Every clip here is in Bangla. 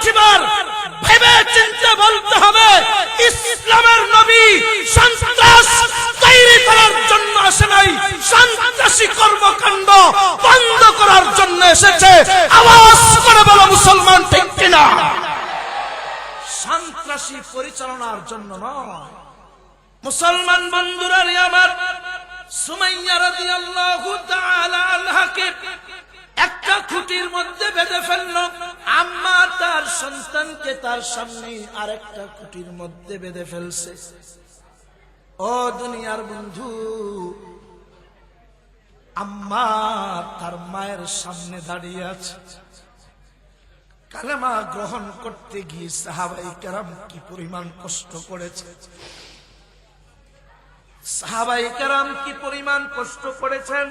মুঠিবার ভেবে চিন্তে বলতে হবে, ইসলামের নবী সন্ত্রাস তৈরি করার জন্য আসে নাই, সন্ত্রাসী কর্মকাণ্ড বন্ধ করার জন্য এসেছে। আওয়াজ করে বলো মুসলমান ঠিক কিনা? সন্ত্রাসী পরিচালনার জন্য নয়। মুসলমান বন্ধুরা আমার, সুমাইয়া রাদিয়াল্লাহু তাআলা আনহাকে একটা খুঁটির মধ্যে বেঁধে ফেলল। আম্মা তার সন্তানকে তার সামনে আরেকটা খুঁটির মধ্যে বেঁধে ফেলছে। ও দুনিয়ার বন্ধু, আম্মা তার মায়ের সামনে দাঁড়িয়ে আছে। কালেমা গ্রহণ করতে গিয়ে সাহাবায়ে কেরাম কি পরিমাণ কষ্ট করেছে, সাহাবায়ে কেরাম কি পরিমাণ কষ্ট করেছেন।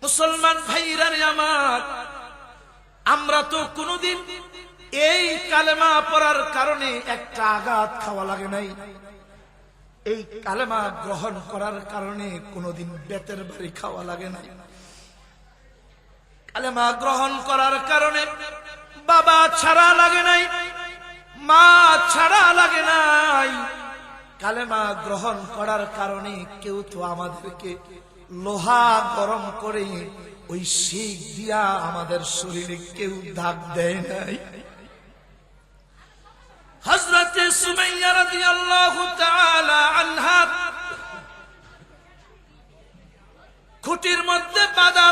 মুসলমান ভাইরা আমার, আমরা তো কোনদিন এই কালেমা পড়ার কারণে একটা আঘাত খাওয়া লাগে নাই, এই কালেমা গ্রহণ করার কারণে কোনদিন বেতের বাড়ি খাওয়া লাগে নাই। কালেমা গ্রহণ করার কারণে বাবা ছাড়া লাগে নাই, মা ছাড়া লাগে নাই। কালেমা গ্রহণ করার কারণে কেউ তো আমাদেরকে লোহা গরম করে ওই শিক দিয়া আমাদের শরীরে কেউ দাগ দেয় নাই। হযরতে সুমাইয়া রাদিয়াল্লাহু তাআলা আনহা খুঁটির মধ্যে বাঁধা।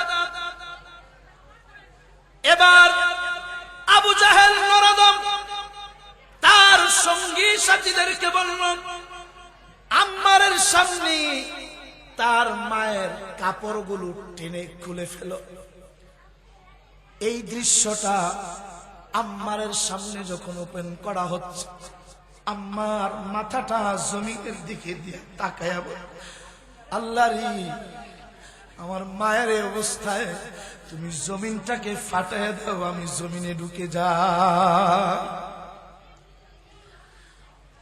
এবার আবু জাহেল নরদম তার সঙ্গী সাথীদেরকে বলল, আম্মারের সামনে তার মায়ের কাপড়গুলো টেনে খুলে ফেল। এই দৃশ্যটা আম্মারের সামনে যখন ওপেন করা হচ্ছে, আম্মার মাথাটা জমিনের দিকে দিয়ে তাকায়া বলে, আল্লাহরে, আমার মায়ের এই অবস্থায় তুমি জমিনটাকে ফাটাইয়া দাও, আমি জমিনে ঢুকে যা।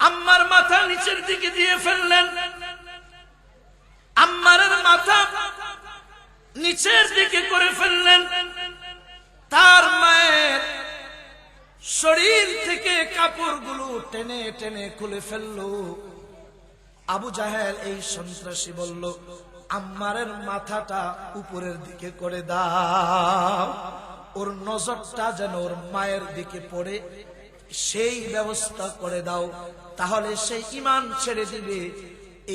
আম্মার মাথা নিচের দিকে দিয়ে ফেললেন। আম্মারের মাথা নিচের দিকে করে ফেললেন। তার মায়ের শরীর থেকে কাপড়গুলো টেনে টেনে খুলে ফেললো। আবু জাহেল এই সন্ত্রাসী বলল, আম্মারের মাথাটা উপরের দিকে করে দাও, ওর নজরটা যেন ওর মায়ের দিকে পড়ে সেই ব্যবস্থা করে দাও, তাহলে সেই ঈমান ছেড়ে দিবে,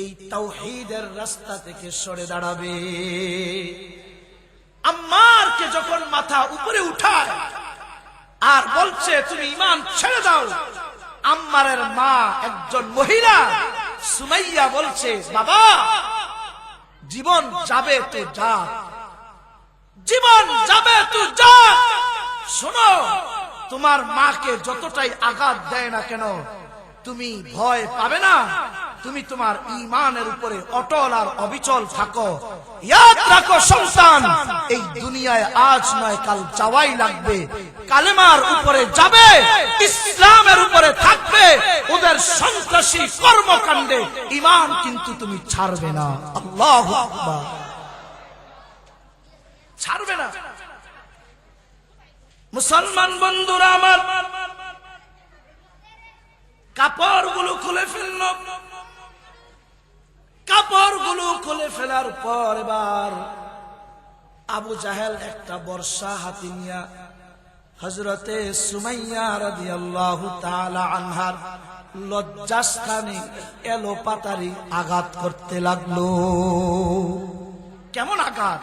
এই তাওহীদের রাস্তা থেকে সরে দাঁড়াবে। আম্মারকে যখন মাথা উপরে উঠায় আর বলছে তুমি ঈমান ছেড়ে দাও, আম্মারের মা একজন মহিলা সুমাইয়া বলছে, বাবা, জীবন যাবে তো যা, জীবন যাবে তো যা। শোনো, তোমার মাকে যতটাই আঘাত দেয় না কেন, তুমি ভয় পাবে না, তুমি তোমার ঈমানের উপরে অটল আর অবিচল থাকো। ইয়াদ রাখো সন্তান, এই দুনিয়ায় আজ নয় কাল যাওয়াই লাগবে। কালেমার উপরে যাবে, ইসলামের উপরে থাকবে, ওদের সন্ত্রাসী কর্মকাণ্ডে ঈমান কিন্তু তুমি ছাড়বে না। আল্লাহু আকবার, ছাড়বে না। মুসলমান বন্ধুরা আমার, কাপড়গুলো খুলে ফেলল। কাপড়গুলো খুলে ফেলার পর এবার আবু জাহেল একটা বর্ষা হাতে নিয়া হযরতে সুমাইয়া রাদিয়াল্লাহু তাআলা আনহার লজ্জাস্থানে এলোপাতারি আঘাত করতে লাগলো। কেমন আঘাত?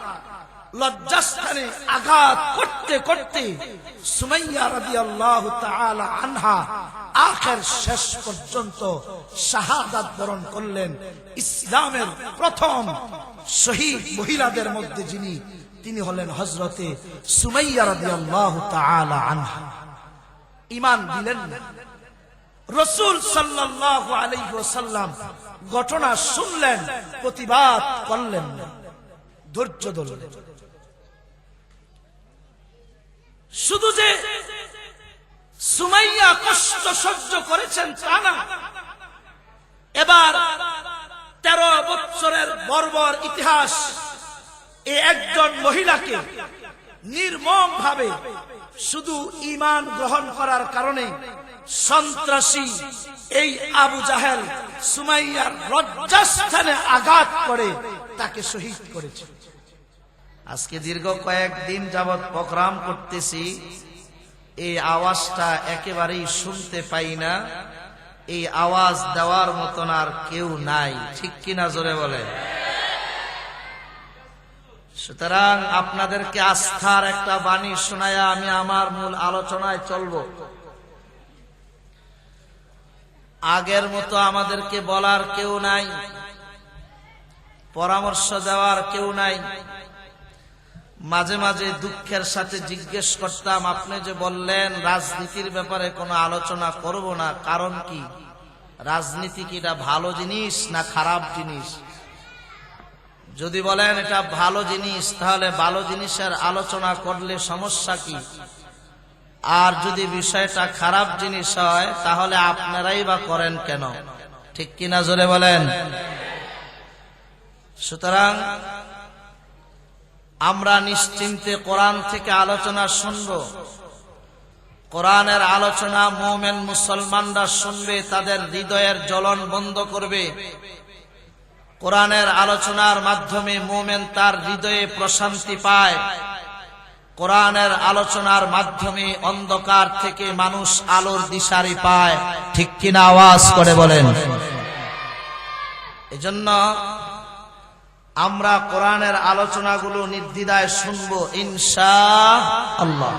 লজ্জাস্থানে আঘাত করতে করতে সুমাইয়া রাদিয়াল্লাহু তাআলা আনহা আখের শেষ পর্যন্ত শাহাদাত বরণ করলেন। ইসলামের প্রথম শহীদ মহিলাদের মধ্যে যিনি, তিনি হলেন হযরতে সুমাইয়া রাদিয়াল্লাহু তাআলা আনহা। ঈমান দিলেন না। রাসূল সাল্লাল্লাহু আলাইহি ওয়াসাল্লাম ঘটনা শুনলেন, প্রতিবাদ করলেন না, ধৈর্য ধরলেন। শুধু যে সুমাইয়া কষ্ট সহ্য করেছেন তা না, এবার 13 বছরের বর্বর ইতিহাস এই একজন মহিলাকে নির্মম ভাবে শুধু ঈমান গ্রহণ করার কারণে সন্ত্রাসী এই আবু জাহেল সুমাইয়ার লজ্জাস্থানে আঘাত করে তাকে শহীদ করেছে। আজকে দীর্ঘ কয়েকদিন যাবৎ প্রোগ্রাম করতেছি, এই আওয়াজটা একেবারেই শুনতে পাই না। এই আওয়াজ দেওয়ার মতন আর কেউ নাই, ঠিক কিনা জোরে বলে। সুতরাং আপনাদেরকে আস্থার একটা বাণী শোনায়া আমি আমার মূল আলোচনায় চলব। আগের মতো আমাদেরকে বলার কেউ নাই, পরামর্শ দেওয়ার কেউ নাই। মাঝে মাঝে দুঃখের সাথে জিজ্ঞেস করতাম, আপনি যে বললেন রাজনীতির ব্যাপারে কোনো আলোচনা করব না, কারণ কি? রাজনীতি কি এটা ভালো জিনিস না খারাপ জিনিস? যদি বলেন এটা ভালো জিনিস, তাহলে ভালো জিনিসের আলোচনা করলে সমস্যা কি? আর যদি বিষয়টা খারাপ জিনিস হয়, তাহলে আপনারাই বা করেন কেন? ঠিক কিনা জোরে বলেন। সুতরাং আমরা নিশ্চিন্তে কোরআন থেকে আলোচনা শুনব। কোরআনের আলোচনা মুমিন মুসলমানরা শুনবে, তাদের হৃদয়ের জ্বলন বন্ধ করবে। কোরআনের আলোচনার মাধ্যমে মুমিন তার হৃদয়ে প্রশান্তি পায়। কোরআনের আলোচনার মাধ্যমে অন্ধকার থেকে মানুষ আলোর দিশারি পায়। ঠিক কিনা আওয়াজ করে বলেন। এজন্য আমরা কোরআনের আলোচনাগুলো নির্দ্বিধায় শুনবো ইনশাআল্লাহ।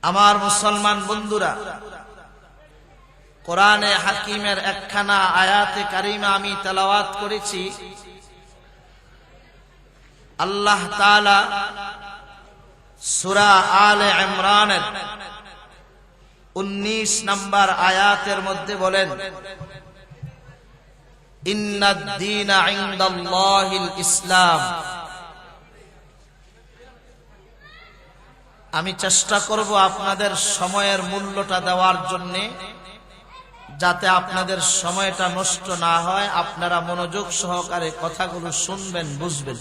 আমার মুসলমান বন্ধুরা, কোরআনে হাকিমের একখানা আয়াতে কারিমা আমি তেলাওয়াত করেছি। আল্লাহ তাআলা সূরা আলে ইমরানের 19 নম্বর আয়াতের মধ্যে বলেন, ইন্নাদ দীনা ইনদাল্লাহিল ইসলাম। আমি চেষ্টা করব আপনাদের সময়ের মূল্যটা দেওয়ার জন্য, যাতে আপনাদের সময়টা নষ্ট না হয়। আপনারা মনোযোগ সহকারে কথাগুলো শুনবেন, বুঝবেন।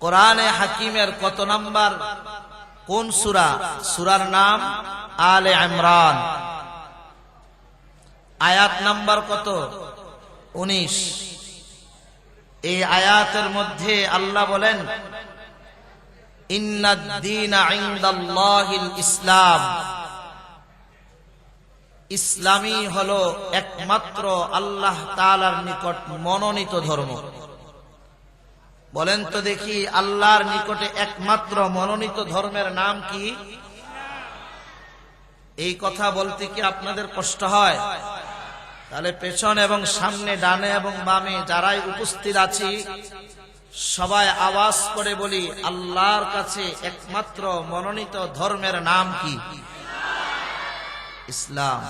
কোরআনে হাকিমের কত নাম্বার, কোন সূরা? সূরার নাম আলে ইমরান। আয়াত নাম্বার কত? 19। এই আয়াতের মধ্যে আল্লাহ বলেন, ইন্নাদ দীনা ইনদাল্লাহিল ইসলাম। ইসলামই হলো একমাত্র আল্লাহ তাআলার নিকট মনোনীত ধর্ম। বলেন তো দেখি, আল্লাহর নিকটে একমাত্র মনোনীত ধর্মের নাম কি? এই কথা বলতে কি আপনাদের কষ্ট হয়? তাহলে পেছন এবং সামনে, ডানে এবং বামে যারাই উপস্থিত আছি, সবাই আওয়াজ করে বলি, আল্লাহর কাছে একমাত্র মনোনীত ধর্মের নাম কি? ইসলাম।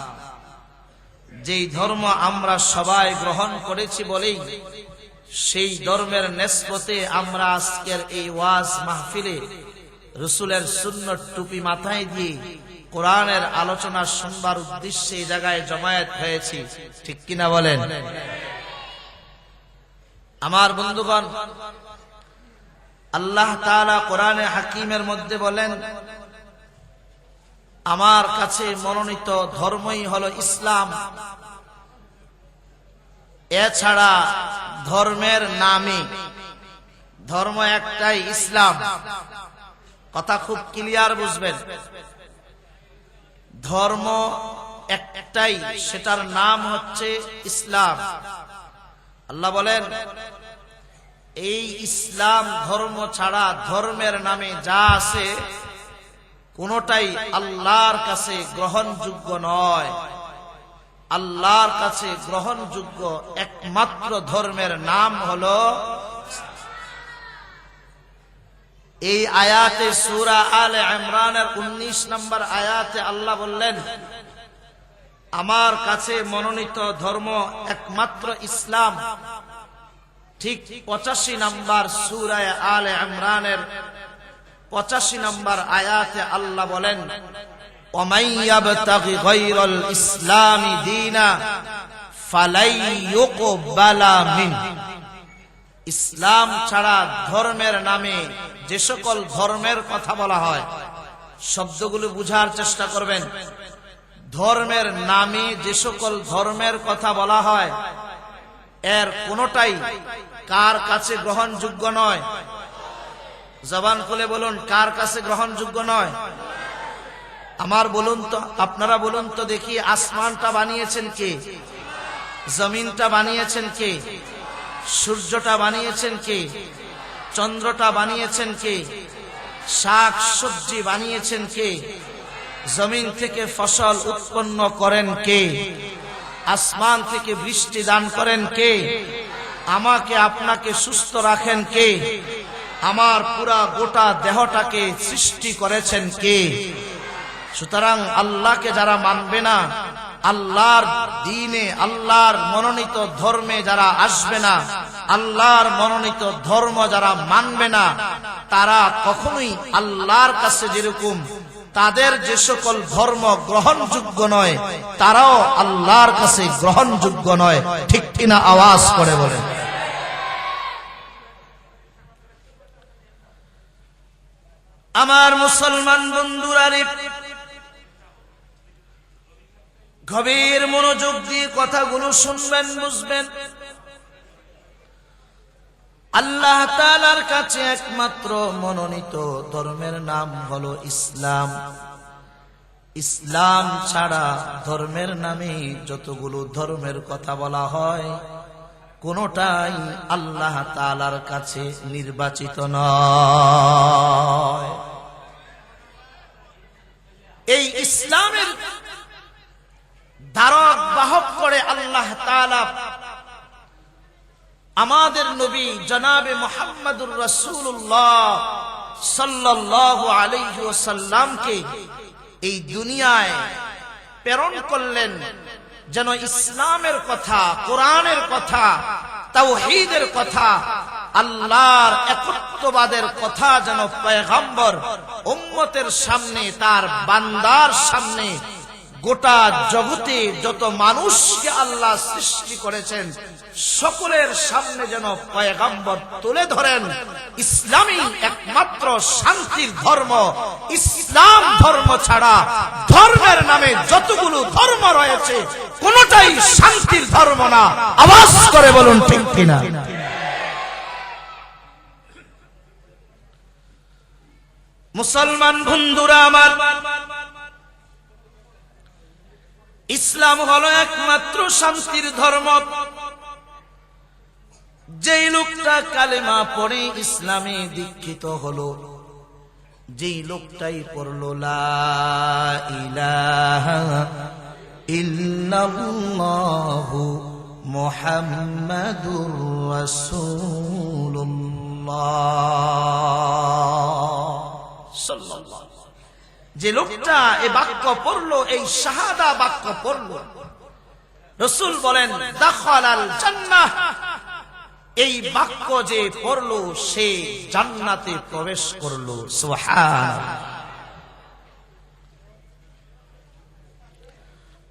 যেই ধর্ম আমরা সবাই গ্রহণ করেছি বলেই সেই ধর্মের নেসবতে আমরা আজকের এই ওয়াজ মাহফিলে রাসূলের সুন্নাত টুপি মাথায় দিয়ে কোরআনের আলোচনা শুনবার উদ্দেশ্যে এই জায়গায় জমায়েত হয়েছি। ঠিক কিনা বলেন। আমার বন্ধুগণ, আল্লাহ তাআলা কোরআনে হাকিমের মধ্যে বলেন, আমার কাছে মনোনীত ধর্মই হলো ইসলাম। এছাড়া ধর্মের নামে ধর্ম একটাই, ইসলাম। কথা খুব ক্লিয়ার বুঝবেন। ধর্ম একটাই, সেটার নাম হচ্ছে ইসলাম। আল্লাহ বলেন, এই ইসলাম ধর্ম ছাড়া ধর্মের নামে যা আছে কোনটাই আল্লাহর কাছে গ্রহণযোগ্য নয়। আল্লাহর কাছে গ্রহণযোগ্য একমাত্র ধর্মের নাম হলো। এই আয়াতে সূরা আলে ইমরানের 19 নম্বর আয়াতে আল্লাহ বললেন, আমার কাছে মনোনীত ধর্ম একমাত্র ইসলাম। ঠিক 85 নম্বর সূরা আলে ইমরানের 85 নম্বর আয়াতে আল্লাহ বলেন, ওয়ামান ইয়াবতাগি গায়রাল ইসলামি দীনা ফালাই ইউকবালা মিন। ইসলাম ছাড়া ধর্মের নামে যে সকল ধর্মের কথা বলা হয়, শব্দগুলো বুঝার চেষ্টা করবেন। ধর্মের নামে যে সকল ধর্মের কথা বলা হয়, এর কোনটাই কার কাছে গ্রহণযোগ্য নয়? জবান খুলে বলুন, কার কাছে গ্রহণযোগ্য নয়? আমার বলুন তো, আপনারা বলুন তো দেখি, আসমানটা বানিয়েছেন কে? জমিনটা বানিয়েছেন কে? সূর্যটা বানিয়েছেন কে? চন্দ্রটা বানিয়েছেন কে? শাক সবজি বানিয়েছেন কে? জমিন থেকে ফসল উৎপন্ন করেন কে? আসমান থেকে বৃষ্টি দান করেন কে? আমাকে আপনাকে সুস্থ রাখেন কে? আমার পুরা গোটা দেহটাকে সৃষ্টি করেছেন কে? সুতরাং আল্লাহকে যারা মানবে না, আল্লাহর দ্বীনে, আল্লাহর মনোনীত ধর্মে যারা আসবে না, আল্লাহর মনোনীত ধর্ম যারা মানবে না, তারা কখনোই আল্লাহর কাছে যেরকম তাদের যে সকল ধর্ম গ্রহণযোগ্য নয়, তারাও আল্লাহর কাছে গ্রহণযোগ্য নয়। ঠিক কিনা? আওয়াজ করে বলেন। আমার মুসলমান বন্ধুরা, গভীর মনোযোগ দিয়ে কথাগুলো শুনবেন, বুঝবেন। আল্লাহ তাআলার কাছে একমাত্র মনোনীত ধর্মের নাম হলো ইসলাম। ইসলাম ছাড়া ধর্মের নামে যতগুলো ধর্মের কথা বলা হয়, কোনটাই আল্লাহ তাআলার কাছে নির্বাচিত নয়। এই ইসলামের ধারক বাহক করে আল্লাহ তাআলা আমাদের নবী জনাবে মুহাম্মদুর রাসূলুল্লাহ সাল্লাল্লাহু আলাইহি ওয়াসাল্লামকে এই দুনিয়ায় প্রেরণ করলেন, যেন ইসলামের কথা, কোরআনের কথা, তাওহীদের কথা, আল্লাহর একত্ববাদের কথা যেন পয়গম্বর উম্মতের সামনে, তার বান্দার সামনে, গোটা জগতে যত মানুষকে আল্লাহ সৃষ্টি করেছেন সকলের সামনে যেন পয়গম্বর তুলে ধরেন ইসলামই একমাত্র শান্তির ধর্ম। ইসলাম ধর্ম ছাড়া ধর্মের নামে যতগুলো ধর্ম রয়েছে কোনটাই শান্তির ধর্ম না। আওয়াজ করে বলুন ঠিক কিনা? মুসলমান বন্ধুরা আমার, ইসলাম হলো একমাত্র শান্তির ধর্ম। যেই লোকটা কালেমা পড়ে ইসলামে দীক্ষিত হলো, যেই লোকটাই পড়লো লা ইলাহা ইল্লাল্লাহু মুহাম্মাদুর রাসূলুল্লাহ সাল্লাল্লাহু, যে লোকটা এই বাক্য পড়লো, এই শাহাদা বাক্য পড়লো, রাসূল বলেন দাখালাল জান্নাহ, এই বাক্য যে পড়লো সে জান্নাতে প্রবেশ করলো। সুবহানাল্লাহ।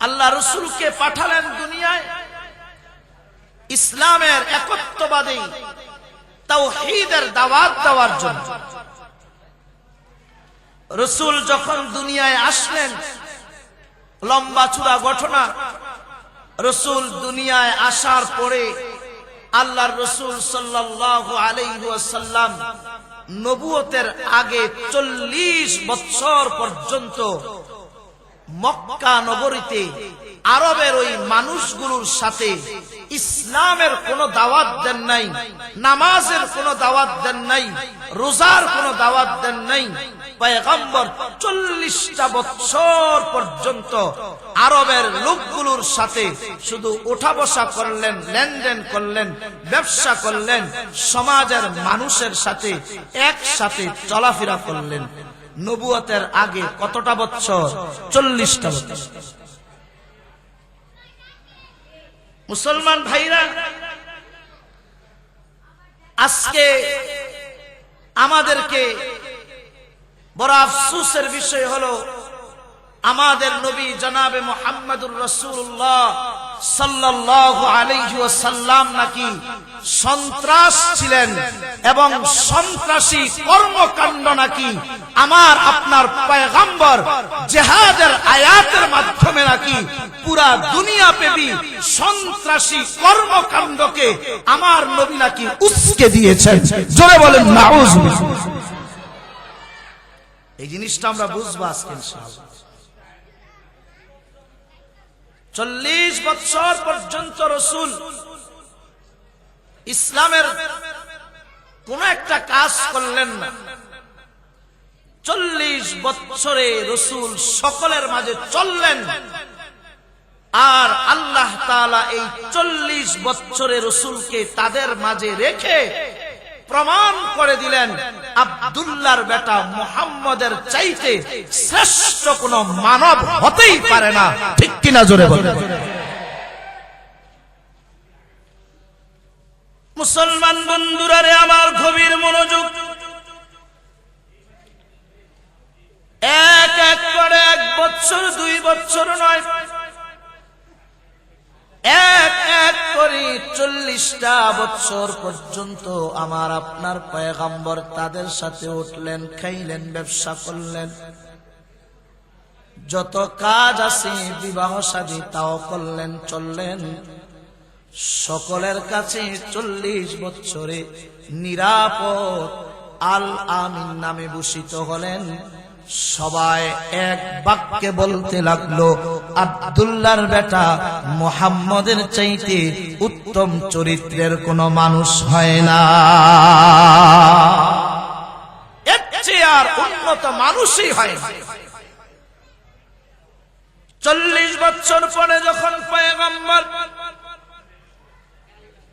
আল্লাহ রাসূলকে পাঠালেন দুনিয়ায় ইসলামের একত্ববাদী তাওহীদের দাওয়াত দেওয়ার জন্য। রাসূল যখন দুনিয়ায় আসলেন, লম্বা চূড়া ঘটনা। রাসূল দুনিয়ায় আসার পরে আল্লাহর রাসূল সাল্লাল্লাহু আলাইহি ওয়াসাল্লাম নবুয়তের আগে 40 বছর পর্যন্ত মক্কা নগরীতে আরবের ওই মানুষগুলোর সাথে ইসলামের কোনো দাওয়াত দেন নাই, নামাজের কোনো দাওয়াত দেন নাই, রোজার কোনো দাওয়াত দেন নাই। পয়গম্বর 40টা বছর পর্যন্ত আরবের লোকগুলোর সাথে শুধু ওঠা বসা করলেন, লেনদেন করলেন, ব্যবসা করলেন, সমাজের মানুষের সাথে একসাথে চলাফেরা করলেন। নবুয়তের আগে কতটা বছর? 40টা বছর। মুসলমান ভাইরা, আজকে আমাদেরকে বড় আফসোসের বিষয় হলো আমাদের নবী জনাবে মুহাম্মদুর রাসূলুল্লাহ সাল্লাল্লাহু আলাইহি ওয়াসাল্লাম নাকি সন্ত্রাস ছিলেন এবং সন্ত্রাসী কর্মকাণ্ড নাকি আমার আপনার পয়গম্বর জিহাদের আয়াতের মাধ্যমে নাকি পুরা দুনিয়াব্যাপী সন্ত্রাসী কর্মকাণ্ডকে আমার নবী নাকি উস্কে দিয়েছেন। জোরে বলেন নাউযুবিল্লাহ। এই জিনিসটা আমরা বুঝবো আজকে ইনশাআল্লাহ। 40 বছর পর্যন্ত রাসূল ইসলামের কোন একটা কাজ করলেন না। 40 বছরে রাসূল সকলের মাঝে চললেন, আর আল্লাহ তাআলা এই 40 বছরে রাসূলকে তাদের মাঝে রেখে প্রমাণ করে দিলেন আব্দুল্লাহর বেটা মুহাম্মদের চাইতে শ্রেষ্ঠ কোন মানব হতেই পারে না। ঠিক কিনা জোরে বলেন। মুসলমান বন্ধুরা রে আমার, গভীর মনোযোগ। এক এক করে 1 বছর 2 বছর নয়, এক এক করে 40টা বছর পর্যন্ত আমার আপনার পয়গম্বর তাদের সাথে উঠলেন, খাইলেন, ব্যবসা করলেন, যত কাজ আছে বিবাহ শাদী তাও করলেন, চললেন। সকলের কাছে 40 বছরে নিরাপদ আল আমিন নামে ভূষিত হলেন। সবাই এক বাক্যে বলতে লাগলো, আব্দুল্লাহর বেটা মুহাম্মদের চাইতে উত্তম চরিত্রের কোন মানুষ হয় না, এর চেয়ে আর উন্নত মানুষই হয় না। 40 বছর পরে যখন পয়গম্বর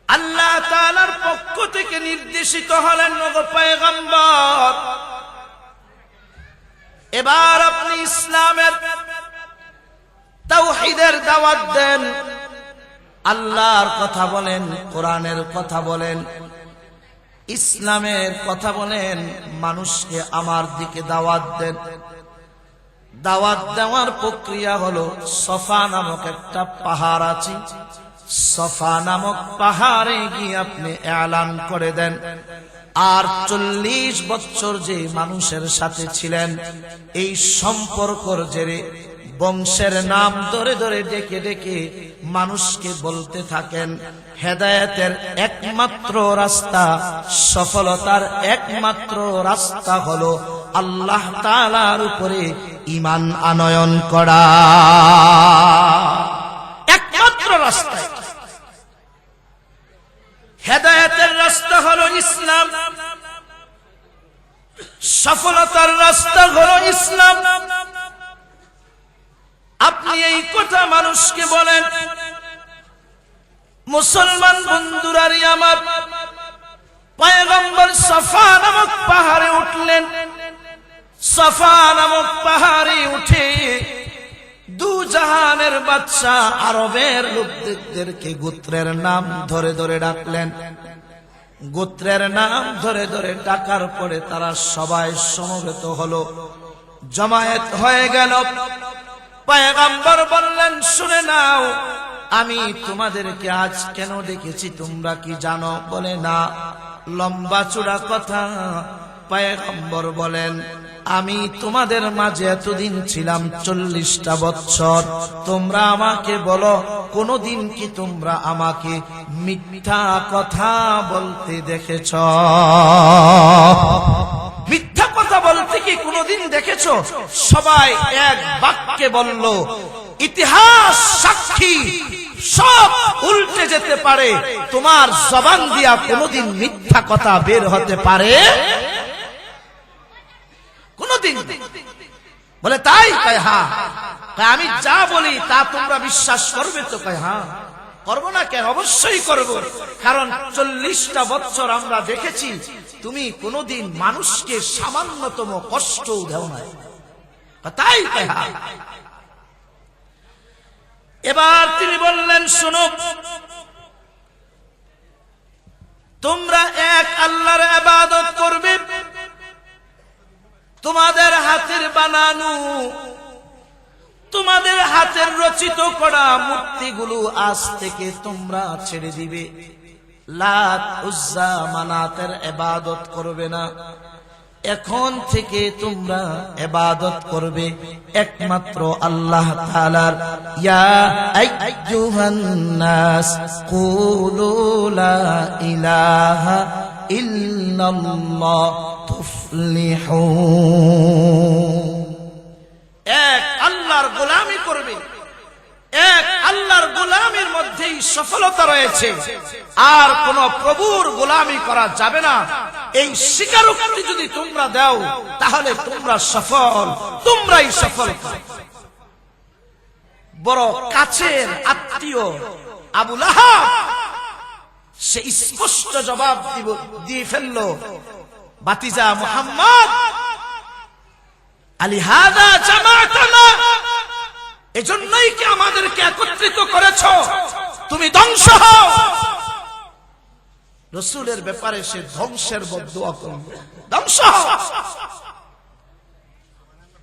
আল্লাহ তাআলার পক্ষ থেকে নির্দেশিত হলেন, ওগো পয়গম্বর এবার আপনি ইসলামের তাওহীদের দাওয়াত দেন, আল্লাহর কথা বলেন, কোরআনের কথা বলেন, ইসলামের কথা বলেন, মানুষকে আমার দিকে দাওয়াত দেন। দাওয়াত দেওয়ার প্রক্রিয়া হলো, সফা নামক একটা পাহাড় আছে, সফা নামক পাহাড়ে গিয়ে আপনি এলান করে দেন। আর 40 বছর যে মানুষের সাথে ছিলেন, এই সম্পর্কর জেরে বংশের নাম ধরে ধরে ডেকে ডেকে মানুষকে বলতে থাকেন, হেদায়েতের একমাত্র রাস্তা, সফলতার একমাত্র রাস্তা হলো আল্লাহ তাআলার উপরে ঈমান আনয়ন করা। একমাত্র রাস্তা, হেদায়েতের রাস্তা হলো ইসলাম, সফলতার রাস্তা হলো ইসলাম। আপনি এই কথা মানুষকে বলেন। মুসলমান বন্ধুরা রে আমার, পয়গম্বর সফা নামক পাহাড়ে উঠলেন। সফা নামক পাহাড়ে উঠে দু জাহানের বাদশা আরবের লোকদেরকে গোত্রের নাম ধরে ধরে ডাকলেন। গোত্রের নাম ধরে ধরে ডাকার পরে তারা সবাই সমবেত হলো, জমায়েত হয়ে গেল। পয়গম্বর বললেন, শুনে নাও, আমি তোমাদেরকে আজ কেন ডেকেছি তোমরা কি জানো? বলে না। লম্বা চূড়া কথা। পয়গম্বর বলেন, আমি তোমাদের মাঝে এতদিন ছিলাম 40টা বছর, তোমরা আমাকে বলো, কোনদিন কি তোমরা আমাকে মিথ্যা কথা বলতে দেখেছ? মিথ্যা কথা বলতে কি কোনদিন দেখেছ? সবাই এক বাক্যে বলল, ইতিহাস সাক্ষী, সব উল্টে যেতে পারে, তোমার জবান দিয়া কোনদিন মিথ্যা কথা বের হতে পারে কোনদিন? বলে তাই? কয় হ্যাঁ। আমি যা বলি তা তোমরা বিশ্বাস করবে তো? কয় হ্যাঁ। করবো না কেন? অবশ্যই করব, কারণ 40টা বছর আমরা দেখেছি তুমি কোনদিন মানুষকে সামান্যতম কষ্ট দেও না। তাই? কয় হ্যাঁ। এবার তিনি বললেন, শোনো, তোমরা এক আল্লাহর ইবাদত করবে, তোমাদের হাতের বানানো তোমাদের হাতের রচিত করা মূর্তিগুলো আজ থেকে তোমরা ছেড়ে দিবে। লাত উজ্জা মানাতের ইবাদত করবে না, এখন থেকে তোমরা ইবাদত করবে একমাত্র আল্লাহ তাআলার। ইয়া আইয়ুহান নাস কুলু লা ইলাহা ইল্লাল্লাহ তুফলিহুন। এক আল্লাহর গোলামি করবে, এক আল্লাহর গোলামির মধ্যেই সফলতা রয়েছে, আর কোন প্রভুর গোলামি করা যাবে না। এই স্বীকারোক্তি যদি তোমরা দাও তাহলে তোমরা সফল, তোমরাই সফল। বড় কাছের আত্মীয় আবু লাহাব সে স্পষ্ট জবাব দিয়ে ফেলল, বাতিজা মুহাম্মদ, আলিহাদা জামাতানা, এজন্যই কি আমাদেরকে একত্রিত করেছ? তুমি ধ্বংস হও। রাসূলের ব্যাপারে সে ধ্বংসের বদদুয়া করল, ধ্বংস হও।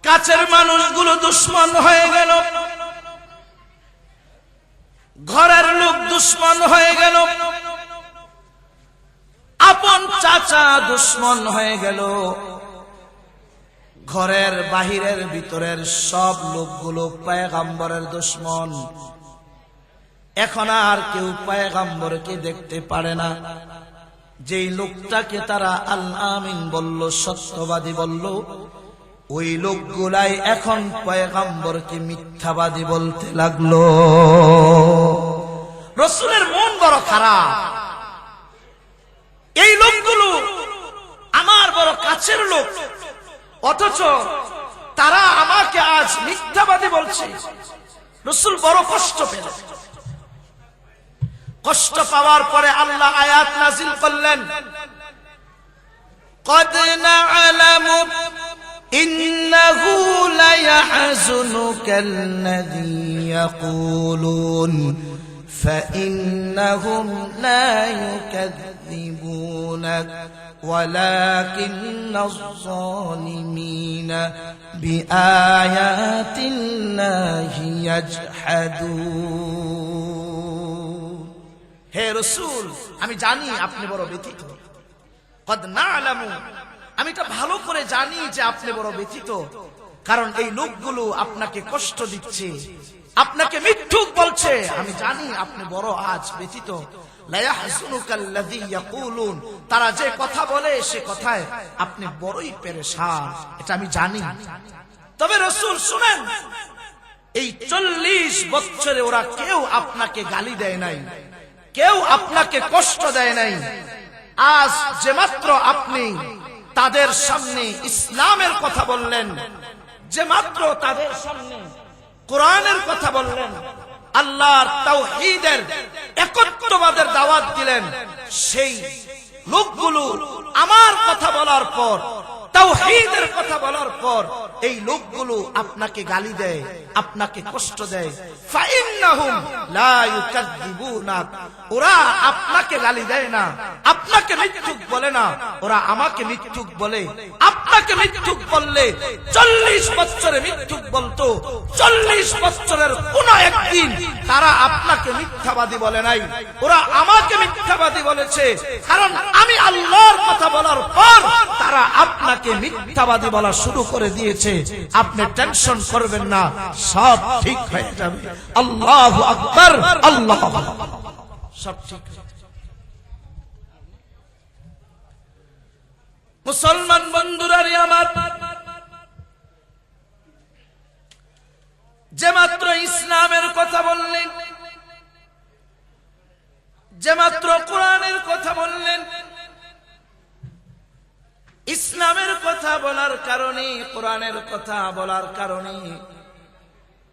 কাছের মানুষগুলো দুশমন হয়ে গেল, ঘরের লোক দুশমন হয়ে গেল, আপন চাচা দুশমন হয়ে গেল, ঘরের বাহিরের ভিতরের সব লোকগুলো পয়গম্বরের দুশমন। এখন আর কেউ পয়গম্বরকে দেখতে পারে না। যেই লোকটাকে তারা আল আমিন বলল, সত্যবাদী বলল, ওই লোকগুলাই এখন পয়গম্বরকে মিথ্যাবাদী বলতে লাগলো। রাসূলের মন বড় খারাপ। এই লোকগুলো আমার বড় কাছের লোক, অথচ তারা আমাকে আজ মিথ্যাবাদী বলছে। রাসূল বড় কষ্ট পেল। কষ্ট পাওয়ার পরে আল্লাহ আয়াত নাযিল করলেন, قد نعلم إنه ليحزنك الذي يقولون فإنهم لا يكذبونك ولكن الظالمين بآيات الله يجحدون। হে রাসূল, আমি জানি আপনি বড় ব্যথিত। কদ না'লামু, আমি এটা ভালো করে জানি যে আপনি বড় ব্যথিত, কারণ এই লোকগুলো আপনাকে কষ্ট দিচ্ছে, আপনাকে মিথ্যুক বলছে। আমি জানি আপনি বড় আজ ব্যথিত। লা ইয়াহজুনুকাল্লাযী ইয়াকুলুন, তারা যে কথা বলে সে কথায় আপনি বড়ই পেরেশান, এটা আমি জানি। তবে রাসূল শুনেন, এই 40 বছরে ওরা কেউ আপনাকে গালি দেয় নাই, কেউ আপনাকে কষ্ট দেয় নাই। আজ যে মাত্র আপনি তাদের সামনে ইসলামের কথা বললেন, যে মাত্র তাদের সামনে কোরআনের কথা বললেন, আল্লাহর তাওহীদের একত্ববাদের দাওয়াত দিলেন, সেই লোকগুলো আমার কথা বলার পর, তাওহীদের কথা বলার পর এই লোকগুলো আপনাকে গালি দেয়, আপনাকে কষ্ট দেয়। ফাইন্নাহুম লা ইউকাযযিবুনাক, ওরা আপনাকে গালি দেয় না, আপনাকে মিথ্যুক বলে না, ওরা আমাকে মিথ্যুক বলে। আপনাকে মিথ্যুক বললে 40 বছরে মিথ্যুক বলতো, 40 বছরের কোন একদিন তারা আপনাকে মিথ্যাবাদী বলে নাই, ওরা আমাকে মিথ্যাবাদী বলেছে। কারণ আমি আল্লাহর কথা বলার পর তারা আপনাকে মিথ্যাবাদী বলা শুরু করে দিয়েছে। আপনি টেনশন করবেন না, সব ঠিক হয়ে যাবে। আল্লাহু আকবার, আল্লাহু আকবার, সব ঠিক। মুসলমান বন্ধুরা আমার, যে মাত্র ইসলামের কথা বললেন, যে মাত্র কোরআনের কথা বললেন, ইসলামের কথা বলার কারণে, কোরআনের কথা বলার কারণে,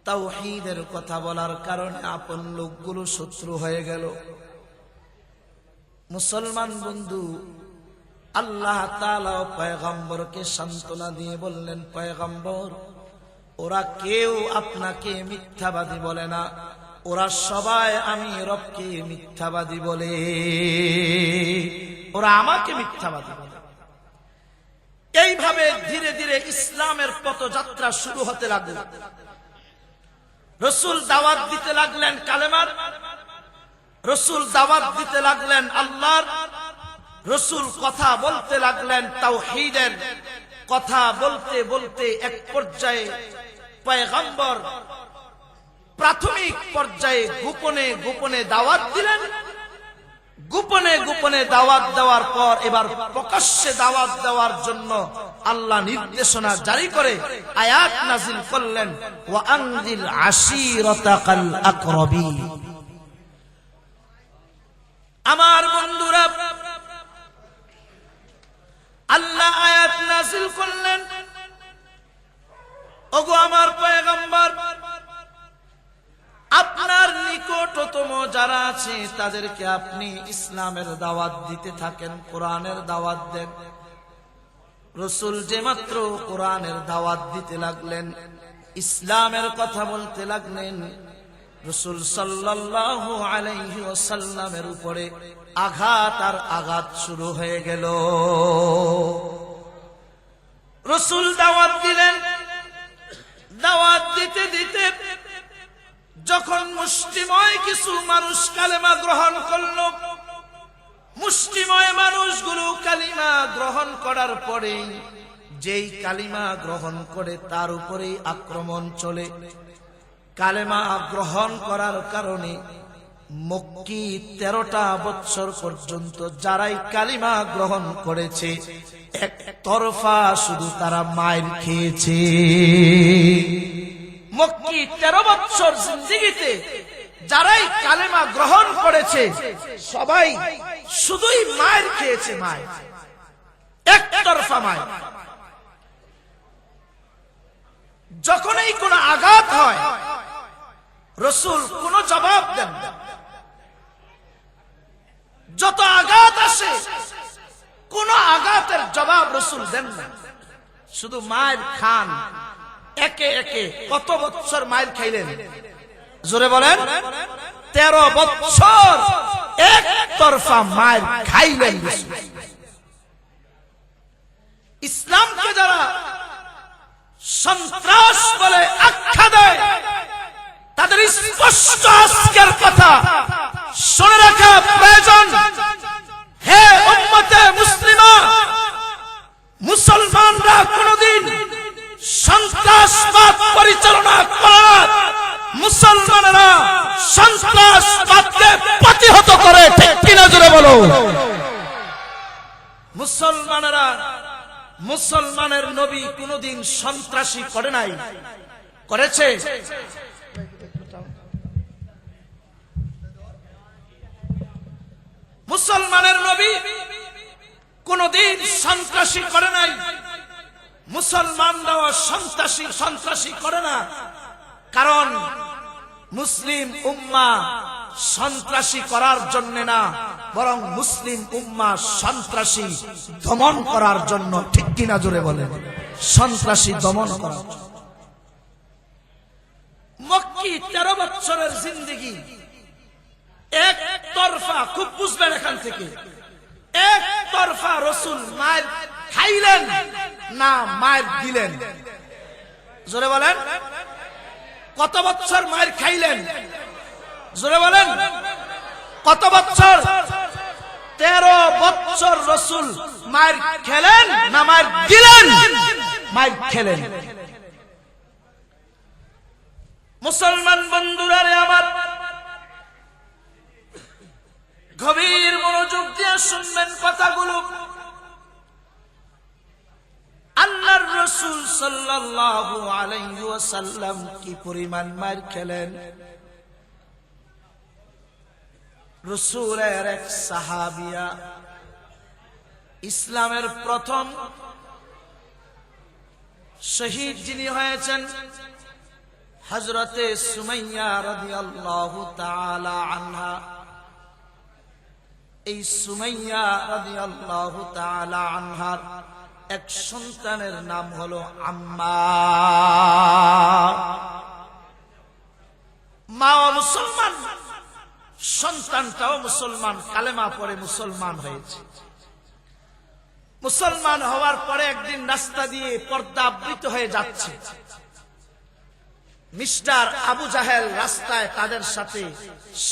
তাওহীদের কথা বলার কারণে আপন লোকগুলো শত্রু হয়ে গেল। মুসলমান বন্ধু, আল্লাহ তাআলা পয়গম্বরকে সান্ত্বনা দিয়ে বললেন, পয়গম্বর, ওরা কেউ আপনাকে মিথ্যাবাদী বলে না, ওরা সবাই আমি রবকে মিথ্যাবাদী বলে, ওরা আমাকে মিথ্যাবাদী বলে। এইভাবে ধীরে ধীরে ইসলামের পথযাত্রা শুরু হতে লাগলো। রসুল দাওয়াত দিতে লাগলেন কালেমার, রসুল দাওয়াত দিতে লাগলেন আল্লাহর, রসুল কথা বলতে লাগলেন তাওহীদের। কথা বলতে বলতে এক পর্যায়ে পয়গম্বর প্রাথমিক পর্যায়ে গোপনে গোপনে দাওয়াত দিলেন। গোপনে গোপনে দাওয়াত দেওয়ার পর এবার প্রকাশ্যে দাওয়াত দেওয়ার জন্য আল্লাহ নির্দেশনা জারি করে আয়াত নাযিল করলেন, ওয়া আনজিল আশীরাতাকাল আকরাবিন। আমার বন্ধুরা, আল্লাহ আয়াত নাযিল করলেন, ওগো আমার পয়গম্বর, আপনার নিকটতম যারা আছে তাদেরকে আপনি ইসলামের দাওয়াত দিতে থাকেন, কোরআনের দাওয়াত দেন। রসুল যে মাত্র কোরআনের দাওয়াত দিতে লাগলেন, ইসলামের কথা বলতে লাগলেন, রসুল সাল্লাল্লাহু আলাইহি ওয়াসাল্লামের উপরে আঘাত আর আঘাত শুরু হয়ে গেল। রসুল দাওয়াত দিলেন, দাওয়াত দিতে দিতে যখন মুষ্টিময় কিছু মানুষ কালেমা গ্রহণ করল, মুষ্টিময় মানুষগুলো কালিমা গ্রহণ করার পরে যেই কালিমা গ্রহণ করে তার উপরেই আক্রমণ চলে। কালেমা গ্রহণ করার কারণে মক্কি 13টা বছর পর্যন্ত যারাই কালিমা গ্রহণ করেছে একতরফা শুধু তারা মাইর খেয়েছে। মক্কি 13 বছর জিন্দেগিতে যারাই কালেমা গ্রহণ করেছে সবাই শুধুই মাইর খেয়েছে, মাইর, একতরফা মাইর। যখনই কোনো আঘাত হয় রসুল কোনো জবাব দেন না। যত আঘাত আসে কোন আঘাতের জবাব রসুল দেন না, শুধু মায়ের খান। একে একে কত বছর মায়ের খাইলেন? জোরে বলেন। 13 বছর একতরফা মায়ের খাইলেন। ইসলামকে যারা সন্ত্রাস বলে আখ্যা দেয় তাদের স্পষ্ট আজকের কথা শুনে রাখা প্রয়োজন। হে উম্মতে মুসলিমা, মুসলমানরা কোনদিন সন্ত্রাসবাদ পরিচালনা করে না, মুসলমানেরা সন্ত্রাসবাদকে প্রতিহত করে। ঠিক কিনা জোরে বলো। মুসলমানেরা, মুসলমানের নবী কোনদিন সন্ত্রাসী করে নাই, করেছে? মুসলমানের নবী কোনদিন সন্ত্রাসী করে নাই। মুসলমানরাও সন্ত্রাসী করে না, কারণ মুসলিম উম্মাহ সন্ত্রাসী করার জন্য না, বরং মুসলিম উম্মাহ সন্ত্রাসী দমন করার জন্য। ঠিক কিনা জোরে বলেন। সন্ত্রাসী দমন করার জন্য। মক্কি 13 বছরের জিন্দেগি একতরফা, খুব বুঝবেন এখান থেকে, একতরফা রসুল মায়ের খাইলেন না মায়ের দিলেন? জোরে বলেন। কত বছর মায়ের খাইলেন? জোরে বলেন। কত বছর? 13 বছর রসুল মায়ের খেলেন না মায়ের দিলেন? মায়ের খেলেন। মুসলমান বন্ধুরা রে আমার, গভীর মনোযোগ দিয়ে শুনবেন কথাগুলো। আল্লাহর রাসূল সাল্লাল্লাহু আলাইহি ওয়াসাল্লাম কি পরিমাণ মার খেলেন। রাসূলের এক সাহাবিয়া, ইসলামের প্রথম শহীদ যিনি হয়েছেন, হযরতে সুমাইয়া রাদিয়াল্লাহু তাআলা আনহা। এই সুমাইয়া রাদিয়াল্লাহু তাআলা আনহার এক সন্তানের নাম হলো আম্মার। মা মুসলমান, সন্তানটাও মুসলমান, কালেমা পড়ে মুসলমান হয়েছে। মুসলমান হওয়ার পরে একদিন রাস্তা দিয়ে পর্দা আবৃত হয়ে যাচ্ছে, মিস্টার আবু জাহেল রাস্তায় তাদের সাথে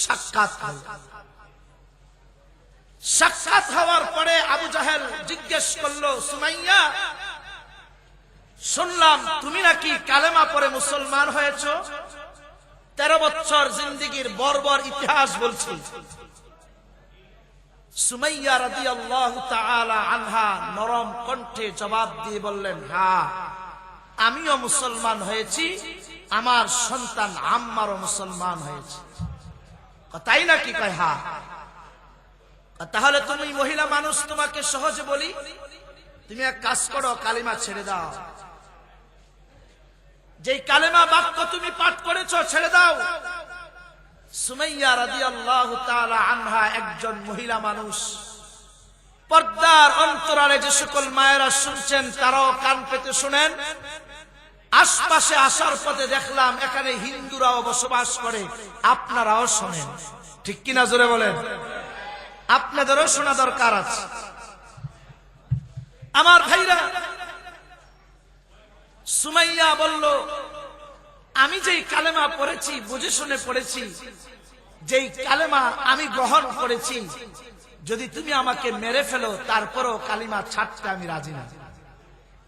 সাক্ষাৎ হল। সাক্ষাৎ হওয়ার পরে আবু জাহেল জিজ্ঞেস করলো, সুমাইয়া, শুনলাম তুমি নাকি কালেমা পড়ে মুসলমান হয়েছ। 13 বছর জিন্দেগীর বর্বর ইতিহাস বলছি। সুমাইয়া রাদিয়াল্লাহু তাআলা আনহা নরম কণ্ঠে জবাব দিয়ে বললেন, হ্যাঁ, আমিও মুসলমান হয়েছি, আমার সন্তান আম্মারও মুসলমান হয়েছে। তাই নাকি? কয় হ্যাঁ। তাহলে তুমি মহিলা মানুষ, তোমাকে সহজে বলি, তুমি এক কাজ করো, কালিমা ছেড়ে দাও। যেই কালেমা বাক্য তুমি পাঠ করেছো ছেড়ে দাও। সুমাইয়া রাদিয়াল্লাহু তাআলা আনহা একজন মহিলা মানুষ। পর্দার অন্তরালে যে সকল মায়েরা শুনছেন তারাও কান পেতে শুনেন। আশপাশে আসার পথে দেখলাম এখানে হিন্দুরাও বসবাস করে, আপনারাও শোনেন, ঠিক কিনা জোরে বলেন? আপনাদেরও শোনা দরকার আছে। আমার ভাইরা, সুমাইয়া বলল, আমি যেই কালেমা পড়েছি, বুঝে শুনে পড়েছি, যেই কালেমা আমি গ্রহণ করেছি, যদি তুমি আমাকে মেরে ফেলো তারপরও কালিমা ছাড়তে আমি রাজি না।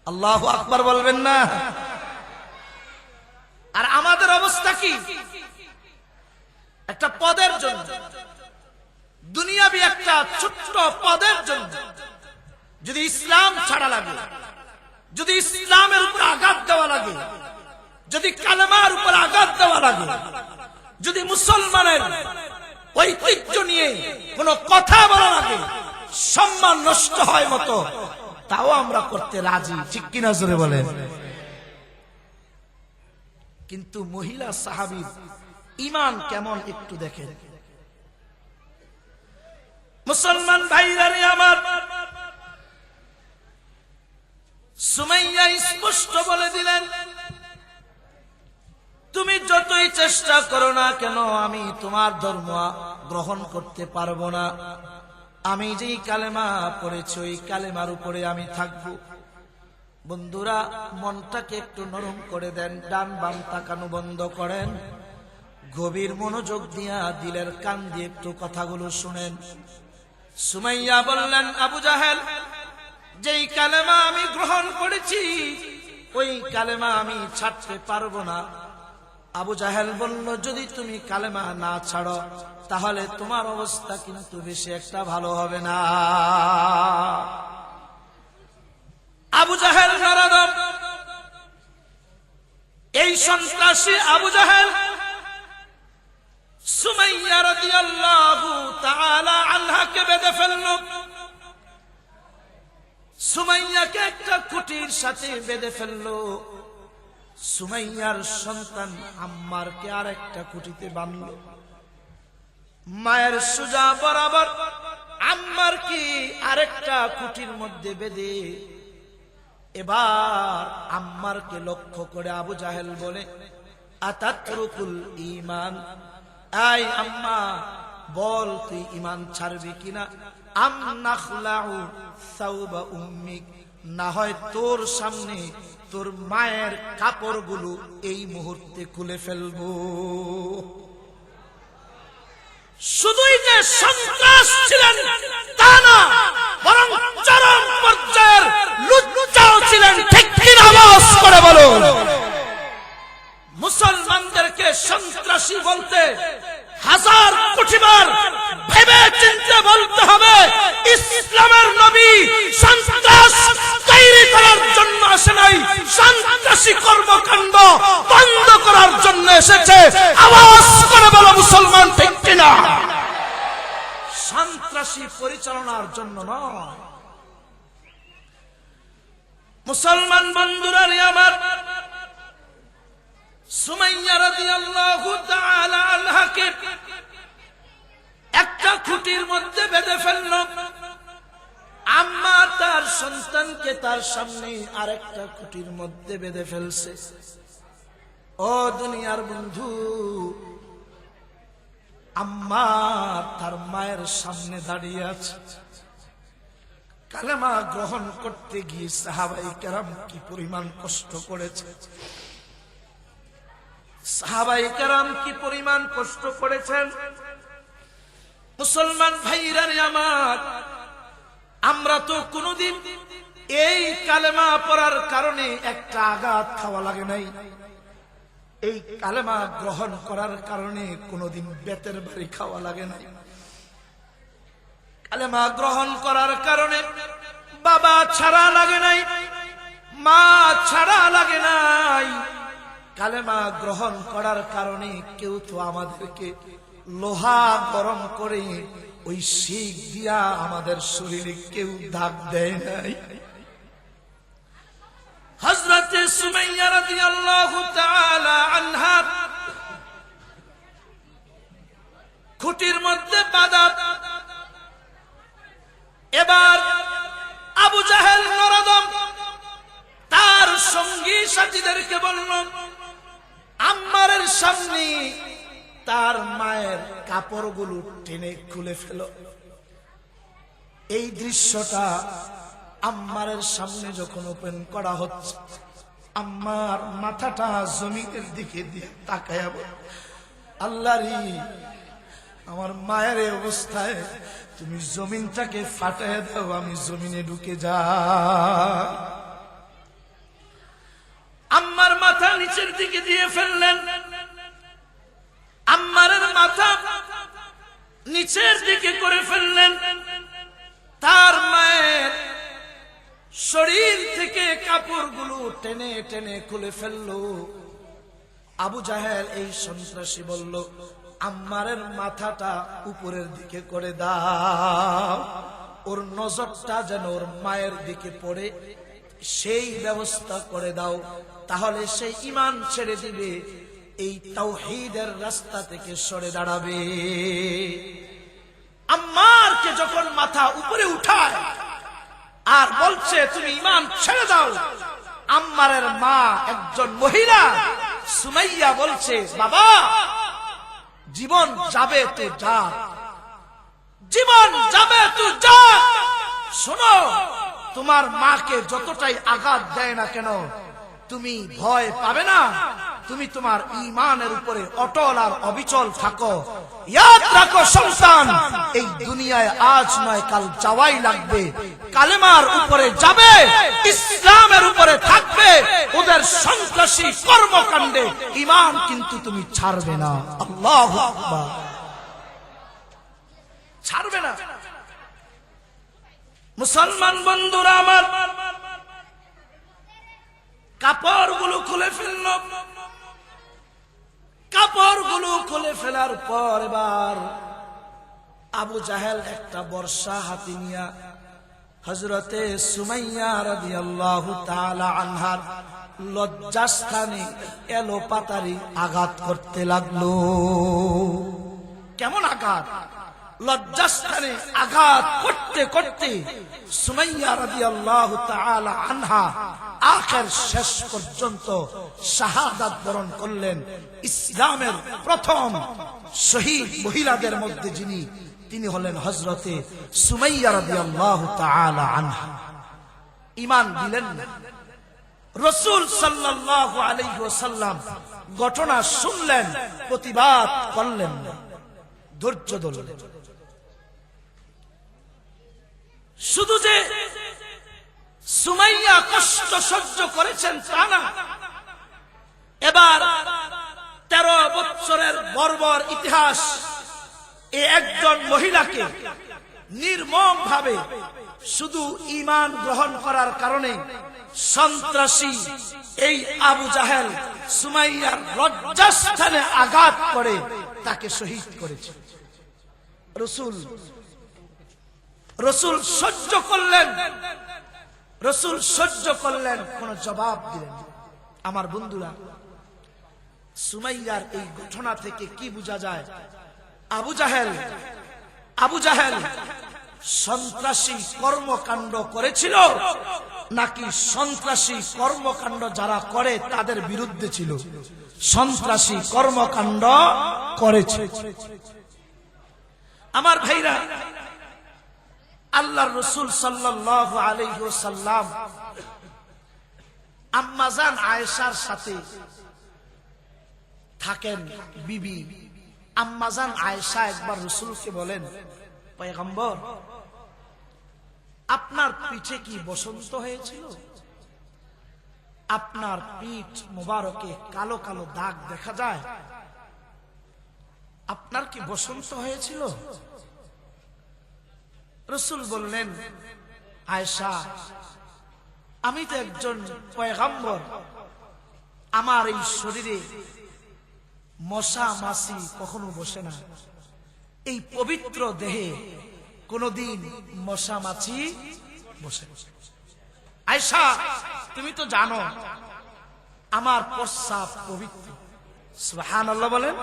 আল্লাহু আকবার বলবেন না? আর আমাদের অবস্থা কি? একটা পদের জন্য, দুনিয়াবি একটা ছোট্ট পদের জন্য যদি ইসলাম ছাড়া লাগে, যদি ইসলামের উপর আঘাত দেওয়া লাগে, যদি কালেমার উপর আঘাত দেওয়া লাগে, যদি মুসলমানের ঐতিহ্য নিয়ে কোন কথা বলা লাগে, সম্মান নষ্ট হয় মতো, তাও আমরা করতে রাজি, ঠিক কিনা জোরে বলেন? কিন্তু মহিলা সাহাবীর ঈমান কেমন একটু দেখেন। মুসলমান ভাইরা রে আমার, সুমাইয়া স্পষ্ট বলে দিলেন, তুমি যতই চেষ্টা করো না কেন আমি তোমার ধর্ম গ্রহণ করতে পারবো না। আমি যেই কালেমা পড়েছি ওই কালেমার উপরে আমি থাকবো। বন্ধুরা, মনটাকে একটু নরম করে দেন, ডান বাম তাকানো বন্ধ করেন, গভীর মনোযোগ দিয়া দিলের কান দিয়ে একটু কথাগুলো শুনেন। সুমাইয়া বললেন, আবু জাহেল, যেই কালেমা আমি গ্রহণ করেছি ওই কালেমা আমি ছাড়তে পারবো না। আবু জাহেল বলল, যদি তুমি কালেমা না ছাড়ো তাহলে তোমার অবস্থা কিন্তু বেশি একটা ভালো হবে না। আবু জাহেল নরদম, এই সন্ত্রাসী আবু জাহেল সুমাইয়া রাদিয়াল্লাহু তাআলা আনহাকে বেঁধে ফেলল। সুমাইয়াকে একটা খুঁটির সাথে বেঁধে ফেলল। সুমাইয়ার সন্তান আম্মারকে আর একটা খুঁটিতে বাঁধল। মায়ের সুজা বরাবর আম্মারকে আরেকটা খুঁটির মধ্যে বেঁধে এবার আম্মারকে লক্ষ্য করে আবু জাহেল বলে, আতাতরুকুল ঈমান, এই আম্মা বল তুই ঈমান ছাড়বি কিনা? আম নাখলাউ সাওবা উম্মিক, না হয় তোর সামনে তোর মায়ের কাপড়গুলো এই মুহূর্তে খুলে ফেলবো। শুধুই যে সন্ত্রাস ছিলেন তা না, বরং চরম পর্যায়ের লুচ্চাও ছিলেন, ঠিক কিনা আওয়াজ করে বলো। মুসলমানদেরকে সন্ত্রাসী বলতে হাজার কোটিবার ভেবে চিন্তে বলতে হবে। ইসলামের নবী সন্ত্রাস তৈরি করার জন্য আসে নাই, সন্ত্রাসী কর্মকাণ্ড বন্ধ করার জন্য এসেছে। আওয়াজ করে বলো মুসলমান, ঠিক কিনা? সন্ত্রাসী পরিচালনার জন্য নয়। মুসলমান বন্ধুরা আমার, সুমাইয়া রাদিয়াল্লাহু তাআলা আনহাকে একটা খুঁটির মধ্যে বেঁধে ফেলল। আম্মা তার সন্তানকে তার সামনে আরেকটা খুঁটির মধ্যে বেঁধে ফেলছে। ও দুনিয়ার বন্ধু, আম্মা তার মায়ের সামনে দাঁড়িয়ে আছে। কালেমা গ্রহণ করতে গিয়ে সাহাবায়ে কেরাম কি পরিমাণ কষ্ট করেছে। সাহাবায়ে কেরাম কি পরিমাণ কষ্ট করেছেন। মুসলমান ভাইরা আমার, আমরা তো কোনদিন এই কালেমা পড়ার কারণে একটা আঘাত খাওয়া লাগে নাই, এই কালেমা গ্রহণ করার কারণে কোনদিন বেতের বাড়ি খাওয়া লাগে নাই। কালেমা গ্রহণ করার কারণে বাবা ছাড়া লাগে নাই, মা ছাড়া লাগে নাই। কালেমা গ্রহণ করার কারণে কেউ তো আমাদেরকে লোহা গরম করে ওই শিখ দিয়া আমাদের শরীরে কেউ দাগ দেয় নাই। হযরত সুমাইয়া রাদিয়াল্লাহু তাআলা আনহা খুঁটির মধ্যে বাঁধা। এবার আবু জাহেল নরদম তার সঙ্গী সাথীদেরকে বলল, আম্মারের সামনে তার মায়ের কাপড়গুলো টেনে খুলে ফেল। এই দৃশ্যটা আম্মারের সামনে যখন ওপেন করা হচ্ছে, আম্মার মাথাটা জমিনের দিকে দিয়ে তাকায়া বল, আল্লাহরে, আমার মায়ের এই অবস্থায় তুমি জমিনটাকে ফাটায় দাও, আমি জমিনে ঢুকে যাই। আম্মার মাথা নিচের দিকে দিয়ে ফেললেন। আম্মারের মাথা নিচের দিকে করে ফেললেন। তার মায়ের শরীর থেকে কাপড়গুলো টেনে টেনে খুলে ফেললো। আবু জাহেল এই সন্ত্রাসী বলল, আম্মারের মাথাটা উপরের দিকে করে দাও, ওর নজরটা যেন ওর মায়ের দিকে পড়ে, সেই ব্যবস্থা করে দাও, তাহলে সে ঈমান ছেড়ে দিবে, এই তাওহীদের রাস্তা থেকে সরে দাঁড়াবে। আম্মারকে যখন মাথা উপরে উঠায় আর বলছে তুমি ঈমান ছেড়ে দাও, আম্মারের মা একজন মহিলা সুমাইয়া বলছে, বাবা জীবন যাবে তো যা, জীবন যাবে তো যা। শোনো, তোমার মাকে যতটাই আঘাত দেয় না কেন, তুমি ভয় পাবে না, তুমি তোমার ঈমানের উপরে অটল আর অবিচল থাকো। ইয়াদ রাখো সন্তান, এই দুনিয়ায় আজ নয় কাল যাওয়াই লাগবে। কালেমার উপরে যাবে, ইসলামের উপরে থাকবে, ওদের সন্ত্রাসী কর্মকাণ্ডে ঈমান কিন্তু তুমি ছাড়বে না। আল্লাহু আকবার, ছাড়বে না। মুসলমান বন্ধুরা আমার, কাপড়গুলো খুলে ফেলল। কাপড়গুলো খুলে ফেলার পর এবার আবু জাহেল একটা বর্ষা হাতে নিয়া হযরতে সুমাইয়া রাদিয়াল্লাহু তাআলা আনহার লজ্জাস্থানে এলোপাতারি আঘাত করতে লাগলো। কেমন আঘাত? লজ্জাস্থানে আঘাত করতে করতে সুমাইয়া রাদিয়াল্লাহু তাআলা আনহা আখের শেষ পর্যন্ত শাহাদাত বরণ করলেন। ইসলামের প্রথম শহীদ মহিলাদের মধ্যে যিনি, তিনি হলেন হযরতে সুমাইয়া রাদিয়াল্লাহু তাআলা আনহা। ঈমান দিলেন না। রাসূল সাল্লাল্লাহু আলাইহি ওয়াসাল্লাম ঘটনা শুনলেন, প্রতিবাদ করলেন না, ধৈর্য ধরলেন। শুধু যে সুমাইয়া কষ্ট সহ্য করেছেন তা না, এবার 13 বছরের বর্বর ইতিহাস এই একজন মহিলাকে নির্মম ভাবে শুধু ঈমান গ্রহণ করার কারণে সন্ত্রাসী এই আবু জাহেল সুমাইয়ার লজ্জাস্থানে আঘাত করে তাকে শহীদ করেছে। রসুল সহ্য করলেন, রসুল সহ্য করলেন, কোন জবাব দিলেন। আমার বন্ধুরা, সুমাইয়ার এই ঘটনা থেকে কি বোঝা যায়? আবু জাহেল সন্ত্রাসী কর্মকাণ্ড করেছিল নাকি সন্ত্রাসী কর্মকাণ্ড যারা করে তাদের বিরুদ্ধে ছিল? সন্ত্রাসী কর্মকাণ্ড করেছে। আমার ভাইরা, আল্লাহর রাসূল সাল্লাল্লাহু আলাইহি ওয়াসাল্লাম আম্মা জান আয়েশার সাথে থাকেন বিবি আম্মাজান আয়েশা একবার রাসূলকে বলেন, পয়গম্বর, আপনার পিঠে কি বসন্ত হয়েছিল? আপনার পিঠ মুবারকে কালো কালো দাগ দেখা যায়, আপনার কি বসন্ত হয়েছিল? রাসূল বললেন, আয়েশা, আমি তো একজন পয়গম্বর, আমার এই শরীরে মশা মাছি কখনো বসে না, এই পবিত্র দেহে কোনদিন মশা মাছি বসে। আয়েশা, তুমি তো জানো আমার প্রস্রাব পবিত্র। সুবহানাল্লাহ বলেন।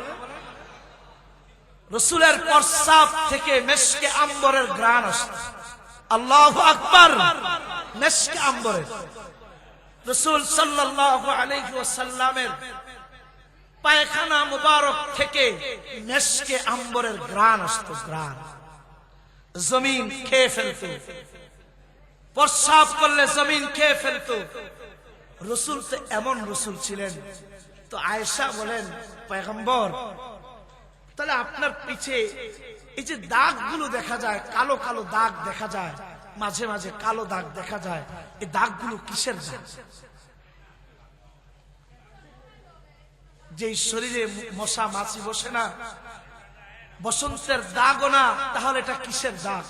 রাসূলের প্রস্রাব থেকে মেশকে আম্বরের ঘ্রাণ আসে। আল্লাহু আকবার। মেশকে আম্বরের, রাসূল সাল্লাল্লাহু আলাইহি ওয়াসাল্লামের পায়খানা মুবারক থেকে মেশকে আম্বরের ঘ্রাণ আসতো। ঘ্রাণ জমিন খেয়ে ফেলতো, প্রস্রাব করলে জমিন খেয়ে ফেলতো। রাসূল তো এমন রাসূল ছিলেন। তো আয়েশা বলেন, পয়গম্বর, তাহলে আপনার পিছে এই যে দাগগুলো দেখা যায়, কালো কালো দাগ দেখা যায়, মাঝে মাঝে কালো দাগ দেখা যায়, এই দাগগুলো কিসের দাগ? যে শরীরে মশা মাছি বসে না, বসন্তের দাগও না, তাহলে এটা কিসের দাগ?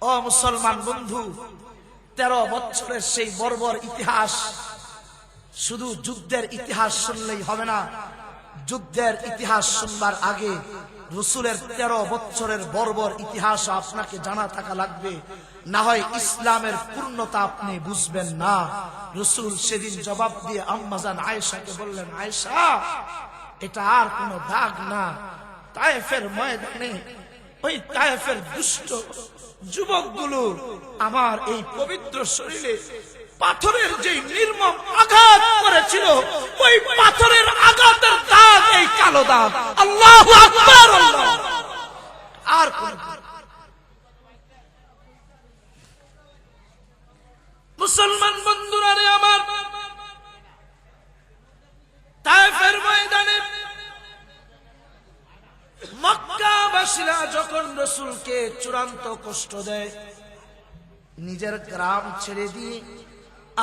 ও মুসলমান বন্ধু, 13 বছরের সেই বর্বর ইতিহাস, শুধু যুদ্ধের ইতিহাস শুনলেই হবে না। যুদ্ধের ইতিহাস শুনবার আগে রাসূলের 13 বছরের বর্বর ইতিহাস আপনাকে জানা থাকা লাগবে, না হয় ইসলামের পূর্ণতা আপনি বুঝবেন না। রাসূল সেদিন জবাব দিয়ে আম্মাজান আয়েশাকে বললেন, আয়েশা, এটা আর কোন দাগ না, তায়েফের ময়দানে ওই তায়েফের দুষ্ট যুবকগুলো আমার এই পবিত্র শরীরে পাথরের যে নির্মম আঘাত করেছিল, ওই পাথরের আঘাতের দাগ এই কালো দাগ। আল্লাহু আকবার। আর কোন মুসলমান বন্ধুরা রে আমার, তায়েফের ময়দানে মক্কাবাসীরা যখন রাসূলকে চূড়ান্ত কষ্ট দেয়, নিজের গ্রাম ছেড়ে দিয়ে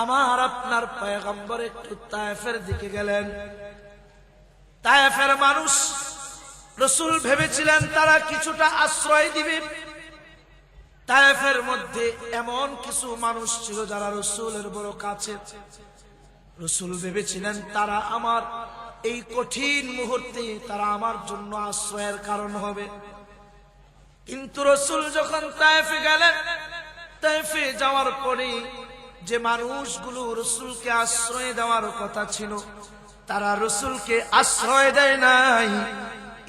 আমার আপনার পয়গম্বর একটু তায়েফের দিকে গেলেন। তায়েফের মানুষ, রাসূল ভেবেছিলেন তারা কিছুটা আশ্রয় দিবে। তায়েফের মধ্যে এমন কিছু মানুষ ছিল যারা রাসূলের বড় কাছে। রাসূল ভেবেছিলেন তারা আমার এই কঠিন মুহূর্তে তারা আমার জন্য আশ্রয়ের কারণ হবে। কিন্তু রাসূল যখন তায়েফে গেলেন, তায়েফে যাওয়ার পরে যে মানুষগুলো রাসূলকে আশ্রয় দেওয়ার কথা ছিল, তারা রাসূলকে আশ্রয় দেয় নাই।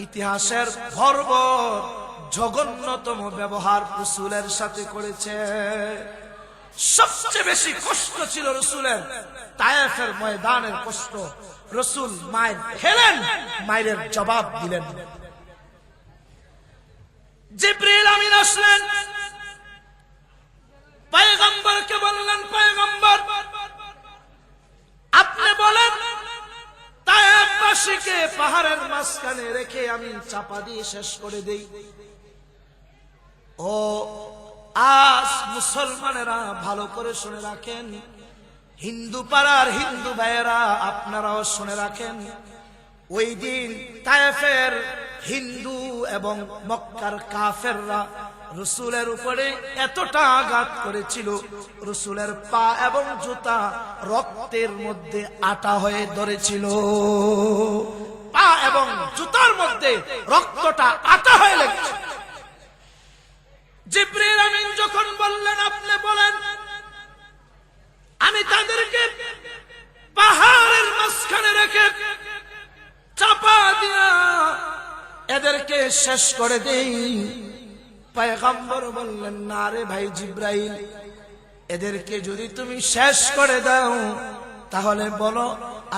ইতিহাসের বর্বর জঘন্যতম ব্যবহার রাসূলের সাথে করেছে। সবচেয়ে বেশি কষ্ট ছিল রাসূলের তায়েফের ময়দানের কষ্ট। রাসূল মায়ের খেলেন, মায়ের জবাব দিলেন। জিবরিল আমিন আসলেন, পয়গম্বরকে বললেন, পয়গম্বর, আপনি বলেন তায়েফবাসীকে পাহাড়ের মাঝখানে রেখে আমি চাপা দিয়ে শেষ করে দেই। ও আজ মুসলমানেরা ভালো করে শুনে রাখেন, হিন্দু পাড়ার হিন্দু ভাইয়েরা আপনারাও শুনে রাখেন, ওই দিন তায়েফের হিন্দু এবং মক্কার কাফেররা রাসূলের উপরে এতটা আঘাত করেছিল, রাসূলের পা এবং জুতা রক্তের মধ্যে আটা হয়ে ধরেছিল। পা এবং জুতার মধ্যে রক্তটা আটা হয়ে লেগেছে। জিবরিল আমিন যখন বললেন, আপনি বলেন আমি তাদেরকে পাহাড়ের মাঝখানে রেখে চাপা দিয়া এদেরকে শেষ করে দেই। পয়গম্বর বললেন, না রে ভাই জিবরাইল, এদেরকে যদি তুমি শেষ করে দাও তাহলে বলো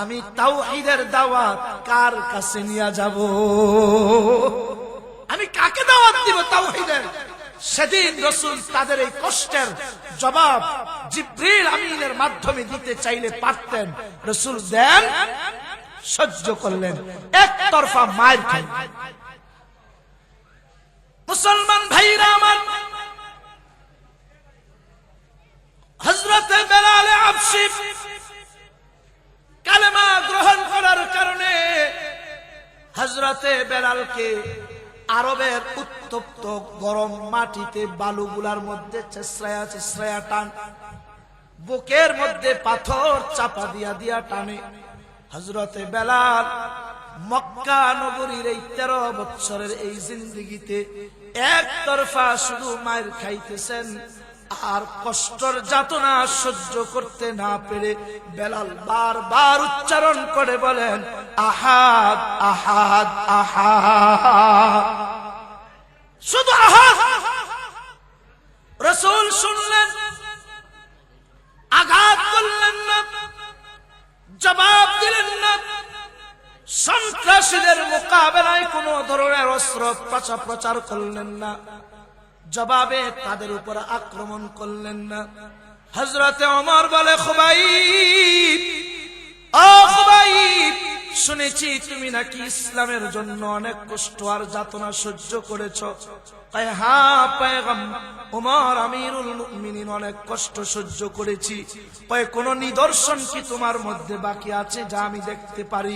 আমি তাওহীদের দাওয়াত কার কাছে নিয়ে যাব? আমি কাকে দাওয়াত দিব তাওহীদের? সেদিন রাসূল তাদের এই কষ্টের জবাব জিবরিল আমিনের মাধ্যমে দিতে চাইলে পারতেন, রাসূল দেন সহ্য করলেন, একতরফা মায়ের খাই। মুসলমান ভাইরা আমার, হযরতে বেলাল হাবশী কালেমা গ্রহণ করার কারণে হযরতে বেলালকে আরবের উত্তপ্ত গরম মাটিতে বালুগুলার মধ্যে ছেঁচড়ায়া ছেঁচড়ায়া টান, বুকের মধ্যে পাথর চাপা দিয়া দিয়া টানে। হযরতে বেলাল মক্কা নগরীর এই 13 বছরের এই জিন্দেগিতে একতরফা শুধু মায়ের খাইতেছেন, আর কষ্টর যাতনা সহ্য করতে না পেরে বেলাল বারবার উচ্চারণ করে বলেন, আহাদ আহাদ আহাদ, শুধু আহাদ। রাসূল শুনলেন, আঘাত করলেন না, জবাব দিলেন না, সন্ত্রাসীদের মোকাবেলায় কোন ধরনের অস্ত্র প্রচার করলেন না, জবাবে তাদের উপর আক্রমণ করলেন না। হযরতে ওমর বলে, খুবাইব, ও খুবাইব, শুনেছি তুমি নাকি ইসলামের জন্য অনেক কষ্ট আর যাতনা সহ্য করেছো। হ্যাঁ পয়গম্বর ওমর আমিরুল মুমিনিন, অনেক কষ্ট সহ্য করেছি। কোন নিদর্শন কি তোমার মধ্যে বাকি আছে যা আমি দেখতে পারি?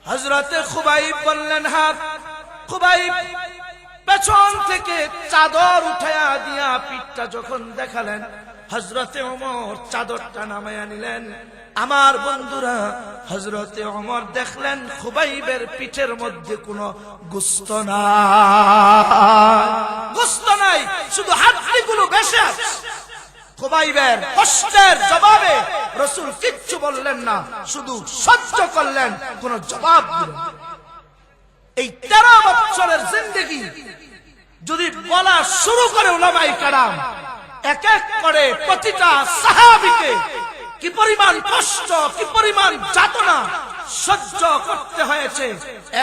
হযরতে খুবাইব বললেন, হ্যাঁ। খুবাইব পেছন থেকে চাদর উঠায়া দিয়া পিঠটা যখন দেখালেন, হযরতে ওমর চাদরটা নামায়া নিলেন। আমার বন্ধুরা, হযরতে ওমর দেখলেন খুবাইবের পিঠের মধ্যে কোনো গোশত নাই, গোশত নাই, শুধু হাড্ডিগুলো বেশি আছে। খুবাইবের কষ্টের জবাবে রাসূল কিচ্ছু বললেন না, শুধু সহ্য করলেন, কোনো জবাব দিলেন না। এই 13 বছরের জিন্দেগি যদি বলা শুরু করে উলামায়ে কেরাম, এক এক করে প্রতিটা সাহাবীকে কি পরিমাণ কষ্ট, কি পরিমাণ যাতনা সহ্য করতে হয়েছে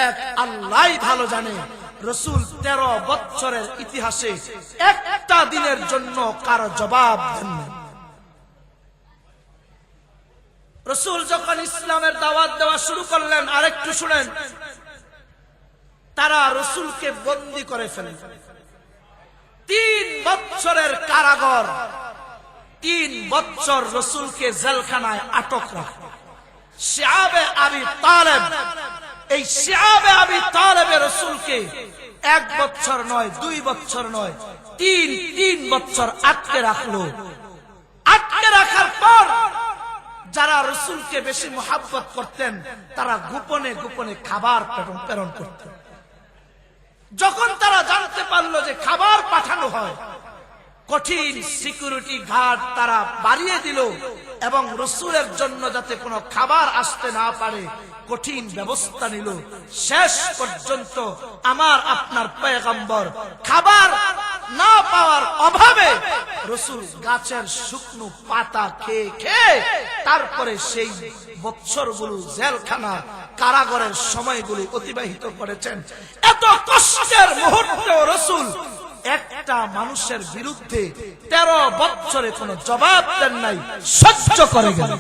এক আল্লাহই ভালো জানে। রাসূল 13 বছরের ইতিহাসে একটা দিনের জন্য কারো জবাব দেন না। রাসূল যখন ইসলামের দাওয়াত দেওয়া শুরু করলেন, আরেকটু শুনেন, তারা রাসূলকে বন্দী করে ফেলেন। 3 বছরের কারাগার, 3 বছর রাসূলকে জেলখানায় আটক রাখা। শিআবে আবি তালেব, এই শিআবে আবি তালেব রাসূলকে 1 বছর নয়, 2 বছর নয়, 3 বছর আটকে রাখলো। আটকে রাখার পর যারা রাসূলকে বেশি মুহাব্বত করতেন, তারা গোপনে গোপনে খাবার প্রেরণ করতেন। যখন তারা জানতে পারলো যে খাবার পাঠানো হয়, কঠিন সিকিউরিটি গার্ড তারা বাড়িয়ে দিল এবং রাসূলের জন্য যাতে কোনো খাবার আসতে না পারে কঠিন ব্যবস্থা নিল। শেষ পর্যন্ত আমার আপনার পয়গম্বর খাবার না পাওয়ার অভাবে রাসূল গাছের শুকনো পাতা খেয়ে খেয়ে তারপরে সেই বছরগুলো জেলখানা কারাগারের সময়গুলো অতিবাহিত করেছেন। এত কষ্টের মুহূর্তে রাসূল একটা মানুষের বিরুদ্ধে 13 বছরে কোনো জবাব দেন নাই, সহ্য করে গেলেন।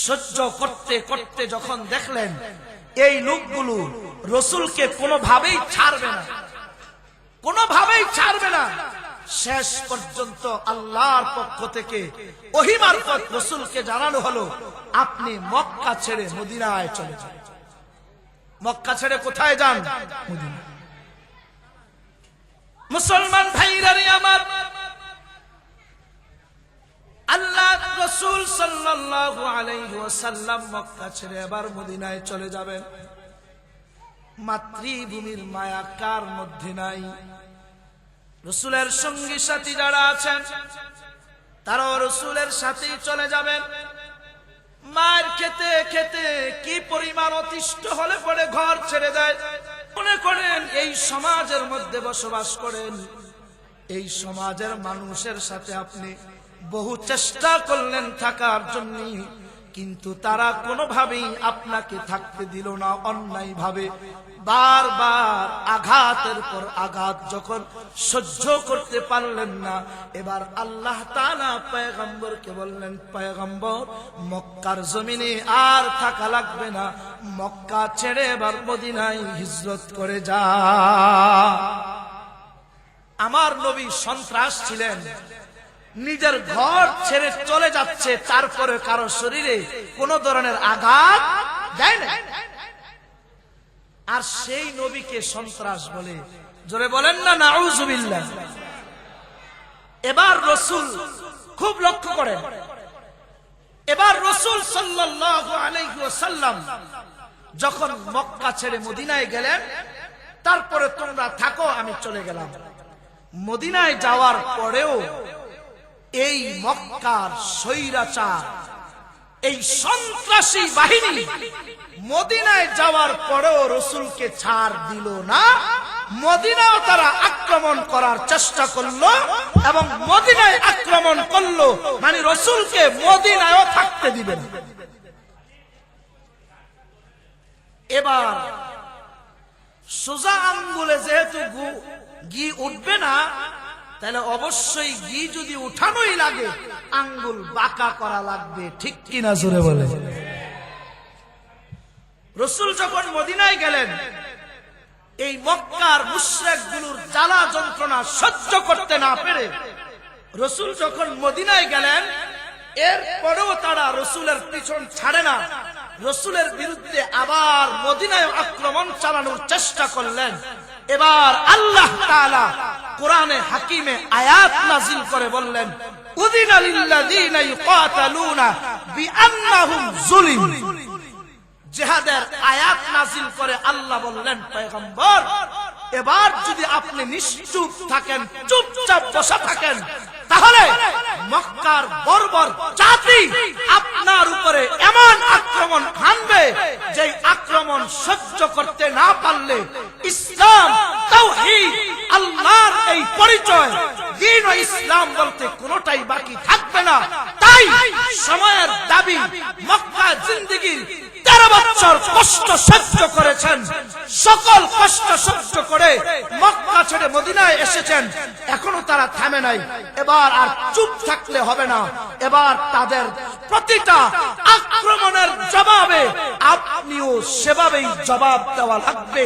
সহ্য করতে করতে যখন দেখলেন এই লোকগুলো রাসূলকে কোনোভাবেই ছাড়বে না, কোনোভাবেই ছাড়বে না, শেষ পর্যন্ত আল্লাহর পক্ষ থেকে ওহী মারফত রাসূলকে জানানো হলো, আপনি মক্কা ছেড়ে মদিনায় চলে যান। মক্কা ছেড়ে কোথায় যান? মদিনা। মুসলমান ভাইরা আমার, আল্লাহ রাসূল সাল্লাল্লাহু আলাইহি ওয়াসাল্লাম মক্কা ছেড়ে এবার মদিনায় চলে যাবেন। মাতৃভূমির মায়া কার মধ্যে নাই? রাসূলের সঙ্গী সাথী যারা আছেন তারাও রাসূলের সাথেই চলে যাবেন। মার খেতে খেতে কি পরিমাণ অতিষ্ঠ হলে পরে ঘর ছেড়ে দেয়। মনে করেন এই সমাজের মধ্যে বসবাস করেন, এই সমাজের মানুষের সাথে আপনি বহু চেষ্টা করলেন থাকার জন্য, কিন্তু তারা কোনোভাবেই আপনাকে থাকতে দিল না, অন্যায় ভাবে বারবার আঘাতের পর আঘাত যখন সহ্য করতে পারলেন না, এবার আল্লাহ তাআলা পয়গম্বরকে বললেন, পয়গম্বর মক্কার জমিনে আর থাকা লাগবে না, মক্কা ছেড়ে এবার মদিনায় হিজরত করে যা। আমার নবী সন্ত্রাস ছিলেন, নিজের ঘর ছেড়ে চলে যাচ্ছে, তারপরে কারো শরীরে কোন ধরনের আঘাত দেয় না। আর সেই নবীকে সন্ত্রাস বলে, জোরে বলেন না নাউজুবিল্লাহ। এবার রাসূল খুব লক্ষ্য করেন, এবার রাসূল সাল্লাল্লাহু আলাইহি ওয়াসাল্লাম যখন মক্কা ছেড়ে মদিনায় গেলেন, তারপরে তোমরা থাকো আমি চলে গেলাম। মদিনায় যাওয়ার পরেও এই মক্কার স্বৈরাচার, এই সন্ত্রাসী বাহিনী মদিনায় যাওয়ার পরেও রাসূলকে ছাড় দিল না। মদিনাও তারা আক্রমণ করার চেষ্টা করলো এবং মদিনায় আক্রমণ করলো, মানে রাসূলকে মদিনায়ও থাকতে দিবেন। এবার সোজা আঙ্গুলে যেহেতু ঘি উঠবে না, তাহলে অবশ্যই ঘি যদি উঠানোই লাগে আঙ্গুল বাঁকা করা লাগবে, ঠিক কিনা জোরে বলে। রাসূল যখন মদিনায় গেলেন, এই মক্কার মুশরিকগুলোর জ্বালা যন্ত্রণা সহ্য করতে না পেরে রাসূল যখন মদিনায় গেলেন, এরপরেও তারা রাসূলের পিছন ছাড়ে না, রাসূলের বিরুদ্ধে আবার মদিনায় আক্রমণ চালানোর চেষ্টা করলেন। এবার আল্লাহ তাআলা কোরআনে হাকিমে আয়াত নাযিল করে বললেন, উযিনা লিল্লাযীনা ইউকাতালুনা বিআন্নাহুম যুলিম। জিহাদের আয়াত নাযিল করে আল্লাহ বললেন, পয়গম্বর এবার যদি আপনি নিশ্চুপ থাকেন, চুপচাপ বসে থাকেন, তাহলে মক্কার বর্বর জাতি আপনার উপরে এমন আক্রমণ হানবে, যে আক্রমণ সহ্য করতে না পারলে ইসলাম, তাওহীদ, আল্লাহর এই পরিচয়, দ্বীন ও ইসলাম বলতে কোনোটাই বাকি থাকবে না। তাই সময়ের দাবি, মক্কা জিন্দেগীর 13 বছর কষ্ট সহ্য করেছেন, সকল কষ্ট সহ্য করে মক্কা ছেড়ে মদিনায় এসেছেন, এখনো তারা থামে নাই। এবার আর চুপ থাকলে হবে না, এবার তাদের প্রতিটা আক্রমণের জবাবে আপনিও সেভাবেই জবাব দেওয়া লাগবে।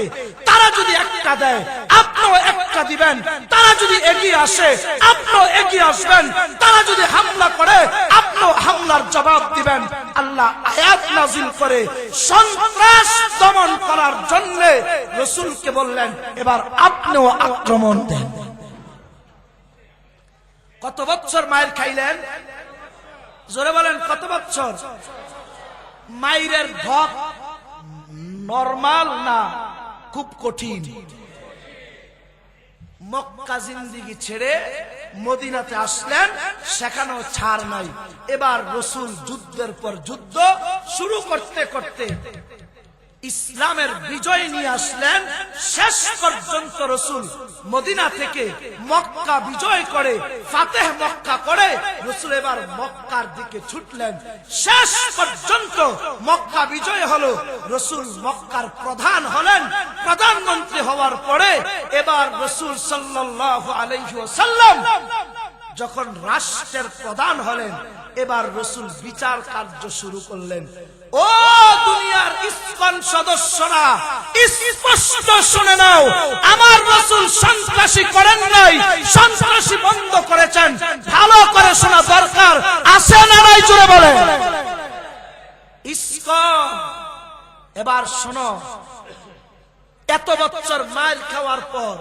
তারা যদি একটা দেয় আপনিও একটা দিবেন, তারা যদি এগিয়ে আসে আপনিও এগিয়ে আসবেন, তারা যদি হামলা করে আপনিও হামলার জবাব দিবেন। আল্লাহ আয়াত নাযিল করে সন্ত্রাস দমন করার জন্য রাসূলকে বললেন, এবার আপনিও আক্রমণ দেন। কত বছর মায়ের খাইলেন? জোরে বলেন, কত বছর? মায়ের ভোগ নরমাল না খুব কঠিন। মক্কা জিন্দেগি ছেড়ে মদিনাতে আসলেন, সেখানেও ছাড় নাই। এবার রাসূল যুদ্ধের পর যুদ্ধ শুরু করতে করতে ইসলামের বিজয় নিয়ে আসলেন। শেষ পর্যন্ত রাসূল মদিনা থেকে মক্কা বিজয় করে, ফাতেহ মক্কা করে রাসূল এবার মক্কার দিকে ছুটলেন। শেষ পর্যন্ত মক্কা বিজয় হলো, রাসূল মক্কার প্রধান হলেন। প্রধানমন্ত্রী হওয়ার পরে এবার রাসূল সাল্লাল্লাহু আলাইহি ওয়াসাল্লাম যখন রাষ্ট্রের প্রধান হলেন, এবার রাসূল বিচার কার্য শুরু করলেন। ও দুনিয়ার ইসকন সদস্যরা, স্পষ্ট শুনে নাও, আমার রাসূল সন্ত্রাসী করেন নাই, সন্ত্রাসী বন্ধ করেছেন। ভালো করে শোনা দরকার, আছে না নাই জোরে বলে। ইসকন, এবার শোনো, এত বছর মাইল খাওয়ার পর,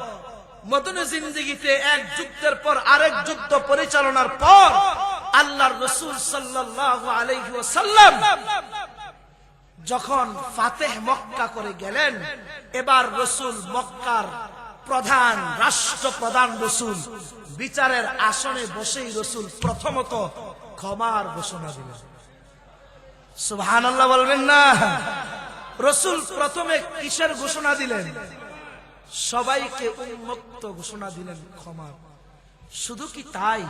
মদিনা জিন্দেগিতে এক যুদ্ধের পর আরেক যুদ্ধ পরিচালনার পর আল্লাহর রাসূল সাল্লাল্লাহু আলাইহি ওয়াসাল্লাম যখন ফাতেহ মক্কা করে গেলেন, এবার রাসূল মক্কার প্রধান, রাষ্ট্রপ্রধান রাসূল বিচারের আসনে বসেই রাসূল প্রথমত ক্ষমার ঘোষণা দিলেন। সুবহানাল্লাহ বলবেন না? রাসূল প্রথমে কিসের ঘোষণা দিলেন? সবাইকে উন্মুক্ত ঘোষণা দিলেন ক্ষমা। শুধু কি তাই,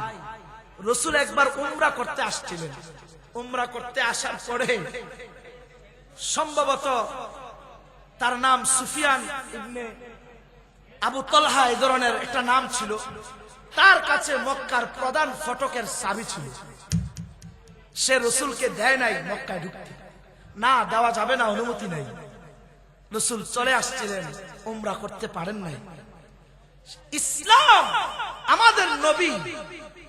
রাসূল একবার উমরা করতে আসছিলেন। উমরা করতে আসার পরে সম্ভবত তার নাম সুফিয়ান ইবনে আবু তলহা এই ধরনের একটা নাম ছিল, তার কাছে মক্কার প্রধান ফটকের চাবি ছিল। সে রসুলকে দেয় নাই মক্কায় ঢুকতে, না দেওয়া যাবে না, অনুমতি নাই। রসুল চলে আসছিলেন, উমরা করতে পারেন নাই। ইসলাম আমাদের নবী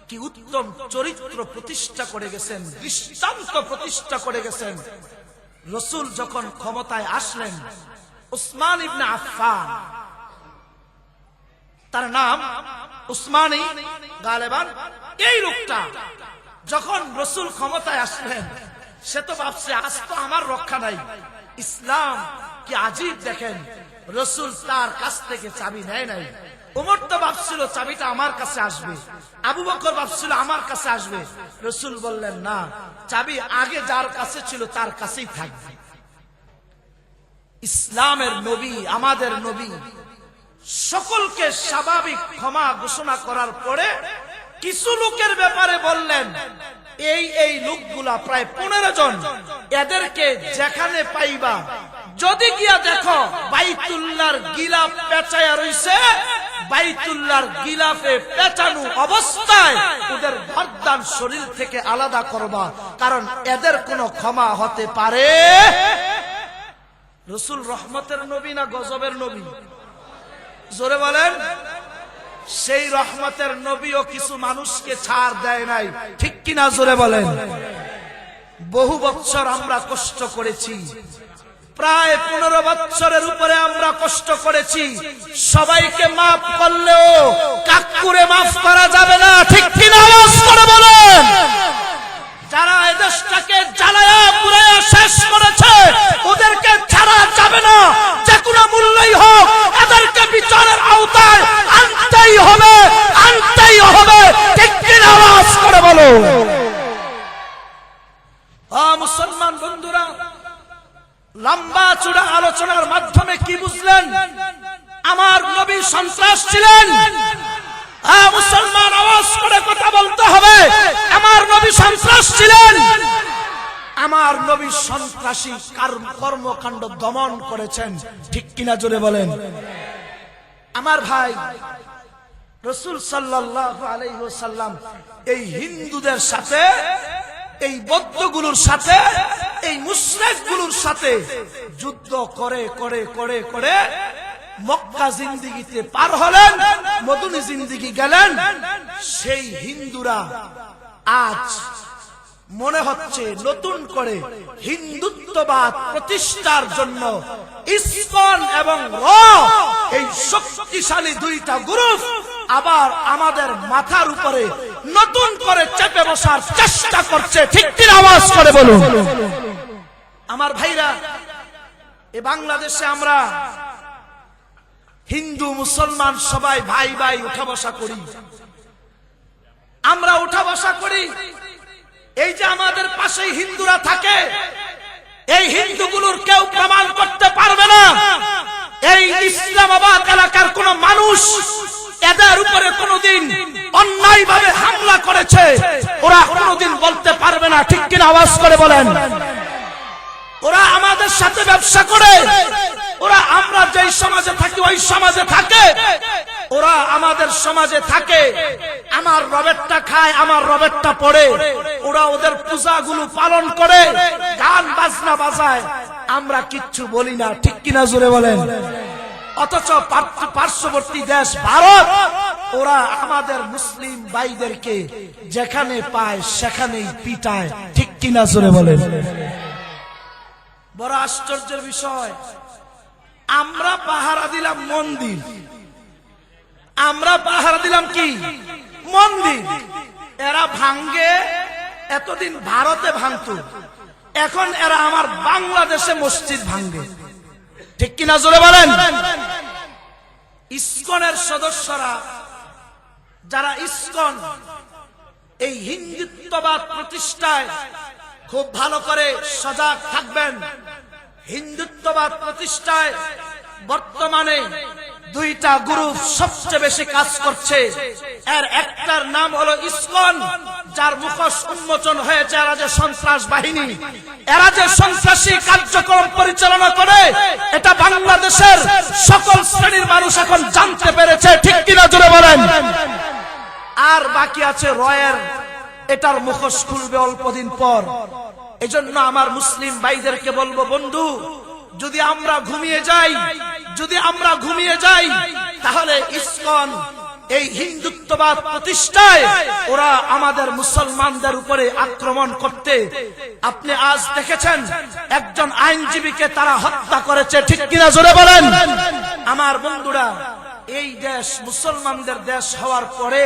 কি উত্তম চরিত্র প্রতিষ্ঠা করে গেছেন, দৃষ্টান্ত প্রতিষ্ঠা করে গেছেন। রসুল যখন ক্ষমতায় আসলেন, উসমান ইবনে আফফান, তার নাম উসমানী গালেবান, এই লোকটা যখন রসুল ক্ষমতায় আসলেন, সে তো ভাবছে আজ তো আমার রক্ষা নাই। ইসলাম কি আজীব দেখেন, রসুল তার কাছ থেকে চাবি নেয় নাই। ওমর তো ভাবছিল চাবিটা আমার কাছে আসবে, আবু বকর ভাবছিল আমার কাছে আসবে। রসুল বললেন না, চাবি আগে যার কাছে ছিল তার কাছেই থাকবে। ইসলামের নবী, আমাদের নবী সকলকে স্বাভাবিক ক্ষমা ঘোষণা করার পরে কিছু লোকের ব্যাপারে বললেন, এই এই লোকগুলা প্রায় 15 জন, এদেরকে যেখানে পাইবা যদি গিয়া দেখো বাইতুল্লাহর গিলাফ পেঁচায়া রইছে, বাইতুল্লাহর গিলাফে পেঁচানো অবস্থায় ওদের গর্দান শরীর থেকে আলাদা করবা, কারণ এদের কোনো ক্ষমা হতে পারে। রসুল রহমতের নবী না গজবের নবী? জোরে বলেন। সেই রহমতের নবীও কিছু মানুষকে ছাড় দেয় নাই, ঠিক কিনা? জোরে বলেন। বহু বছর আমরা কষ্ট করেছি, প্রায় 15 বছরের উপরে আমরা কষ্ট করেছি। সবাইকে মাফ করলেও কাকুরে মাফ করা যাবে না, ঠিক কিনা? আওয়াজ করে বলেন। যারা এই দেশটাকে জ্বালায়া পুড়ায়া শেষ করেছে, ওদেরকে ছাড়া যাবে না, যে কোনো মূল্যই হোক এদেরকে বিচারের আওতায় আনতেই হবে, আনতেই হবে, ঠিক কিনা? আওয়াজ করে বলো। মুসলমান বন্ধুরা, লম্বা চূড়া আলোচনার মাধ্যমে কি বুঝলেন? আমার নবী সন্ত্রাস ছিলেন। মুসলমান আওয়াজ করে কথা বলতে হবে, আমার নবী সন্ত্রাস ছিলেন। আমার নবী সন্ত্রাসী কর্মকাণ্ড দমন করেছেন, ঠিক কিনা? জোরে বলেন। আমার ভাই, রাসূল সাল্লাল্লাহু আলাইহি ওয়াসাল্লাম এই হিন্দুদের সাথে, এই বৌদ্ধগুলোর সাথে, এই মুশরিকগুলোর সাথে যুদ্ধ করে করে করে করে মক্কা জিন্দিগিতে পার হলেন, মদিনা জিন্দিগি গেলেন। সেই হিন্দুরা আজ মনে হচ্ছে নতুন করে হিন্দুত্ববাদ প্রতিষ্ঠার জন্য ইসকন এবং র, এই শক্তিশালী দুইটা গ্রুপ আবার আমাদের মাথার উপরে নতুন করে চেপে বসার চেষ্টা করছে, ঠিক কিনা? আওয়াজ করে বলুন। আমার ভাইরা, এ বাংলাদেশে আমরা হিন্দু মুসলমান সবাই ভাই ভাই উঠা বসা করি, আমরা উঠা বসা করি। এই যে আমাদের পাশেই হিন্দুরা থাকে, এই হিন্দুগুলোর কেউ প্রমাণ করতে পারবে না এই ইসলামাবাদ এলাকার কোন মানুষ এদের উপরে কোনদিন অন্যায়ভাবে হামলা করেছে। ওরা কোনদিন বলতে পারবে না, ঠিক কিনা? আওয়াজ করে বলেন। ওরা আমাদের সাথে ব্যবসা করে, ওরা আমরা যেই সমাজে থাকি ওই সমাজে থাকে, ওরা আমাদের সমাজে থাকে, আমার রবেরটা খায়, আমার রবেরটা পড়ে, ওরা ওদের পূজাগুলো পালন করে, গান বাজনা বাজায়, আমরা কিচ্ছু বলি না, ঠিক কিনা? জোরে বলেন। অথচ পার্শ্ববর্তী দেশ ভারত, ওরা আমাদের মুসলিম ভাইদেরকে যেখানে পায় সেখানেই পিটায়, ঠিক কিনা? জোরে বলেন। বড় আশ্চর্যের বিষয়, আমরা পাহারা দিলাম মন্দির, আমরা পাহারা দিলাম কি? মন্দির। এরা ভাঙ্গে, এতদিন ভারতে ভাঙত, এখন এরা আমার বাংলাদেশে মসজিদ ভাঙ্গে, ঠিক কিনা? জোরে বলেন। ইসকনের সদস্যরা যারা ইসকন, এই হিন্দুত্ববাদ প্রতিষ্ঠায় খুব ভালো করে সজাগ থাকবেন। হিন্দুত্ববাদ প্রতিষ্ঠায় বর্তমানে দুইটা গ্রুপ সবচেয়ে বেশি কাজ করছে। এর একটার নাম হলো ইসকন, যার মুখোশ উন্মোচন হয়েছে। এরা যে সন্ত্রাস বাহিনী, এরা যে সন্ত্রাসী কার্যক্রম পরিচালনা করে, এটা বাংলাদেশের সকল শ্রেণীর মানুষ এখন জানতে পেরেছে, ঠিক কিনা জোরে বলেন। আর বাকি আছে রয়ের, এটার মুখোশ খুলবে অল্পদিন পর। এজন্য আমার মুসলিম ভাইদেরকে বলবো, বন্ধু, যদি আমরা ঘুমিয়ে যাই তাহলে ইসকন এই হিন্দুত্ববাদ প্রতিষ্ঠায় ওরা আমাদের মুসলমানদের উপরে আক্রমণ করতে। আপনি আজ দেখেছেন একজন আইনজীবীকে তারা হত্যা করেছে, ঠিক কিনা জোরে বলেন। আমার বন্ধুরা, এই দেশ মুসলমানদের দেশ হওয়ার পরে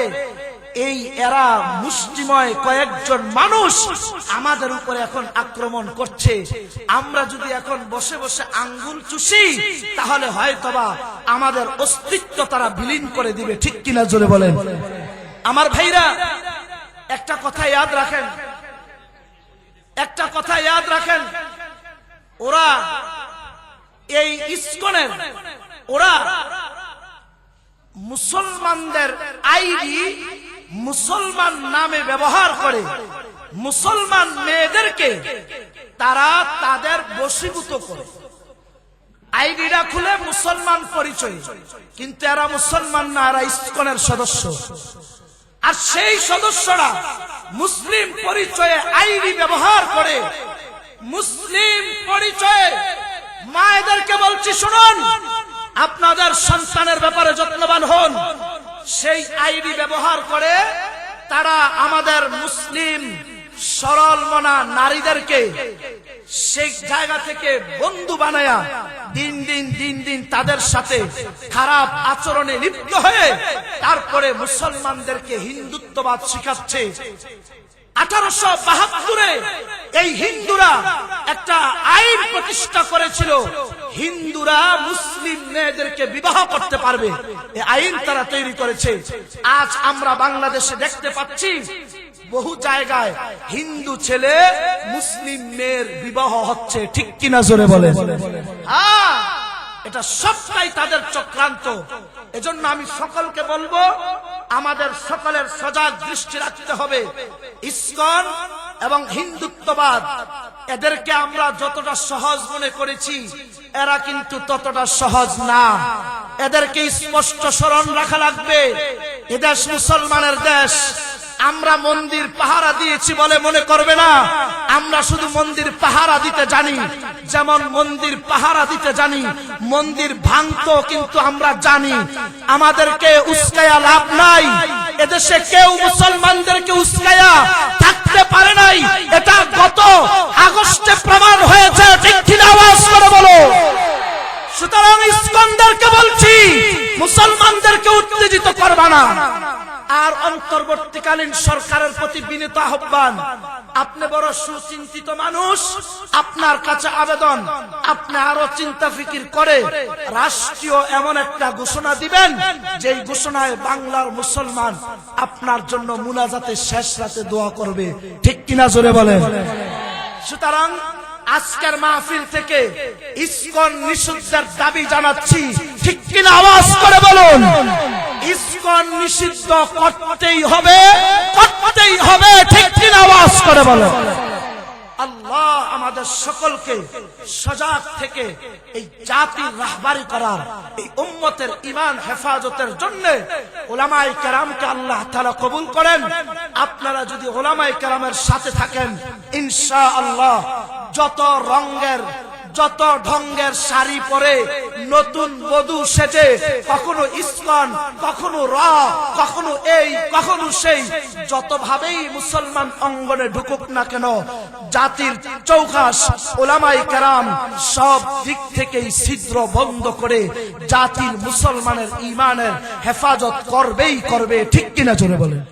এই এরা মুষ্টিময় কয়েকজন মানুষ আমাদের উপরে এখন আক্রমণ করছে। আমরা যদি এখন বসে বসে আঙ্গুল চুষি তাহলে হয়তোবা আমাদের অস্তিত্ব তারা বিলীন করে দিবে, ঠিক কিনা জোরে বলেন। আমার ভাইরা, একটা কথা ইয়াদ রাখেন, ওরা এই ইসকনের ওরা মুসলমানদের আইডি মুসলমান নামে ব্যবহার করে। মুসলমান মেয়েদেরকে তারা তাদের বশীভূত করে। আইডিটা খুলে মুসলমান পরিচয়, কিন্তু এরা মুসলমান না, এরা ইসকনের সদস্য। আর সেই সদস্যরা মুসলিম পরিচয়ে আইডি ব্যবহার করে। মুসলিম পরিচয়ে মায়েদেরকে বলছি, শুনুন, আপনাদের সন্তানের ব্যাপারে যত্নবান হন। সেই আইডি ব্যবহার করে তারা আমাদের মুসলিম সরল মনা নারীদেরকে সেই জায়গা থেকে বন্ধু বানায়া দিন দিন তাদের সাথে খারাপ আচরণে লিপ্ত হয়ে তারপরে মুসলমানদেরকে হিন্দুত্ববাদ শিখাচ্ছে। 1872-এ এই হিন্দুরা একটা আইন প্রতিষ্ঠা করেছিল, হিন্দুরা মুসলিম মেয়েদেরকে বিবাহ করতে পারবে। এই আইন তারা তৈরি করেছে। আজ আমরা বাংলাদেশে দেখতে পাচ্ছি বহু জায়গায় হিন্দু ছেলে মুসলিম মেয়ের বিবাহ হচ্ছে, ঠিক কিনা জোরে বলে। এটা সবটাই তাদের চক্রান্ত। এজন্য আমি সকলকে বলবো, আমাদের সকলের সজাগ দৃষ্টি রাখতে হবে। ইসকন এবং হিন্দুত্ববাদ, এদেরকে আমরা যতটা সহজ মনে করেছি, এরা কিন্তু ততটা সহজ না। এদেরকে স্পষ্ট স্মরণ রাখা লাগবে। এদেশ মুসলমানের দেশ। আমরা মন্দির পাহারা দিয়েছি বলে মনে করবে না। আমরা শুধু মন্দির পাহারা দিতে জানি, যেমন মন্দির পাহারা দিতে জানি, মন্দির ভাঙতো কিন্তু আমরা জানি। আমাদেরকে উস্কায়া লাভ নাই। এদেশে কেউ মুসলমানদেরকে উস্কায়া থাকতে পারে নাই, এটা গত আগস্টে প্রমাণ হয়েছে, ঠিক কিনা আওয়াজ করে বলো। সুতরাং ইসকনদেরকে বলছি, মুসলমানদেরকে উত্তেজিত করবা না। আর অন্তর্বর্তীকালীন সরকারের প্রতি বিনীত আহ্বান, আপনি বড় সুচিন্তিত মানুষ, আপনার কাছে আবেদন, আপনি আরো চিন্তা ফিকির করে রাষ্ট্রীয় এমন একটা ঘোষণা দিবেন, যেই ঘোষণায় বাংলার মুসলমান আপনার জন্য মুনাজাতে শেষ রাতে দোয়া করবে, ঠিক কিনা জোরে বলেন। সুতরাং আজকের মাহফিল থেকে ইসকন নিষিদ্ধের দাবি জানাচ্ছি, ঠিক কিনা আওয়াজ করে বলুন। ইসকন নিষিদ্ধ করতেই হবে, ঠিক কিনা আওয়াজ করে বলুন। আল্লাহ আমাদের সকলকে সজাগ থেকে এই জাতির রাহবারি করার, এই উম্মতের ঈমান হেফাজতের জন্য উলামায়ে কেরামকে আল্লাহ তাআলা কবুল করেন। আপনারা যদি উলামায়ে কেরামের সাথে থাকেন, ইনশাআল্লাহ যত ঢঙ্গের শাড়ি পরে নতুন বধূ সেজে কখনো ইসকন, কখনো কখনো এই কখনো সেই, যতভাবেই মুসলমান অঙ্গনে ঢুকুক না কেন, জাতির চৌখাস উলামায়ে কেরাম সব দিক থেকেই ছিদ্র বন্ধ করে জাতির মুসলমানের ঈমানের হেফাজত করবেই করবে, ঠিক কিনা জোরে বলেন।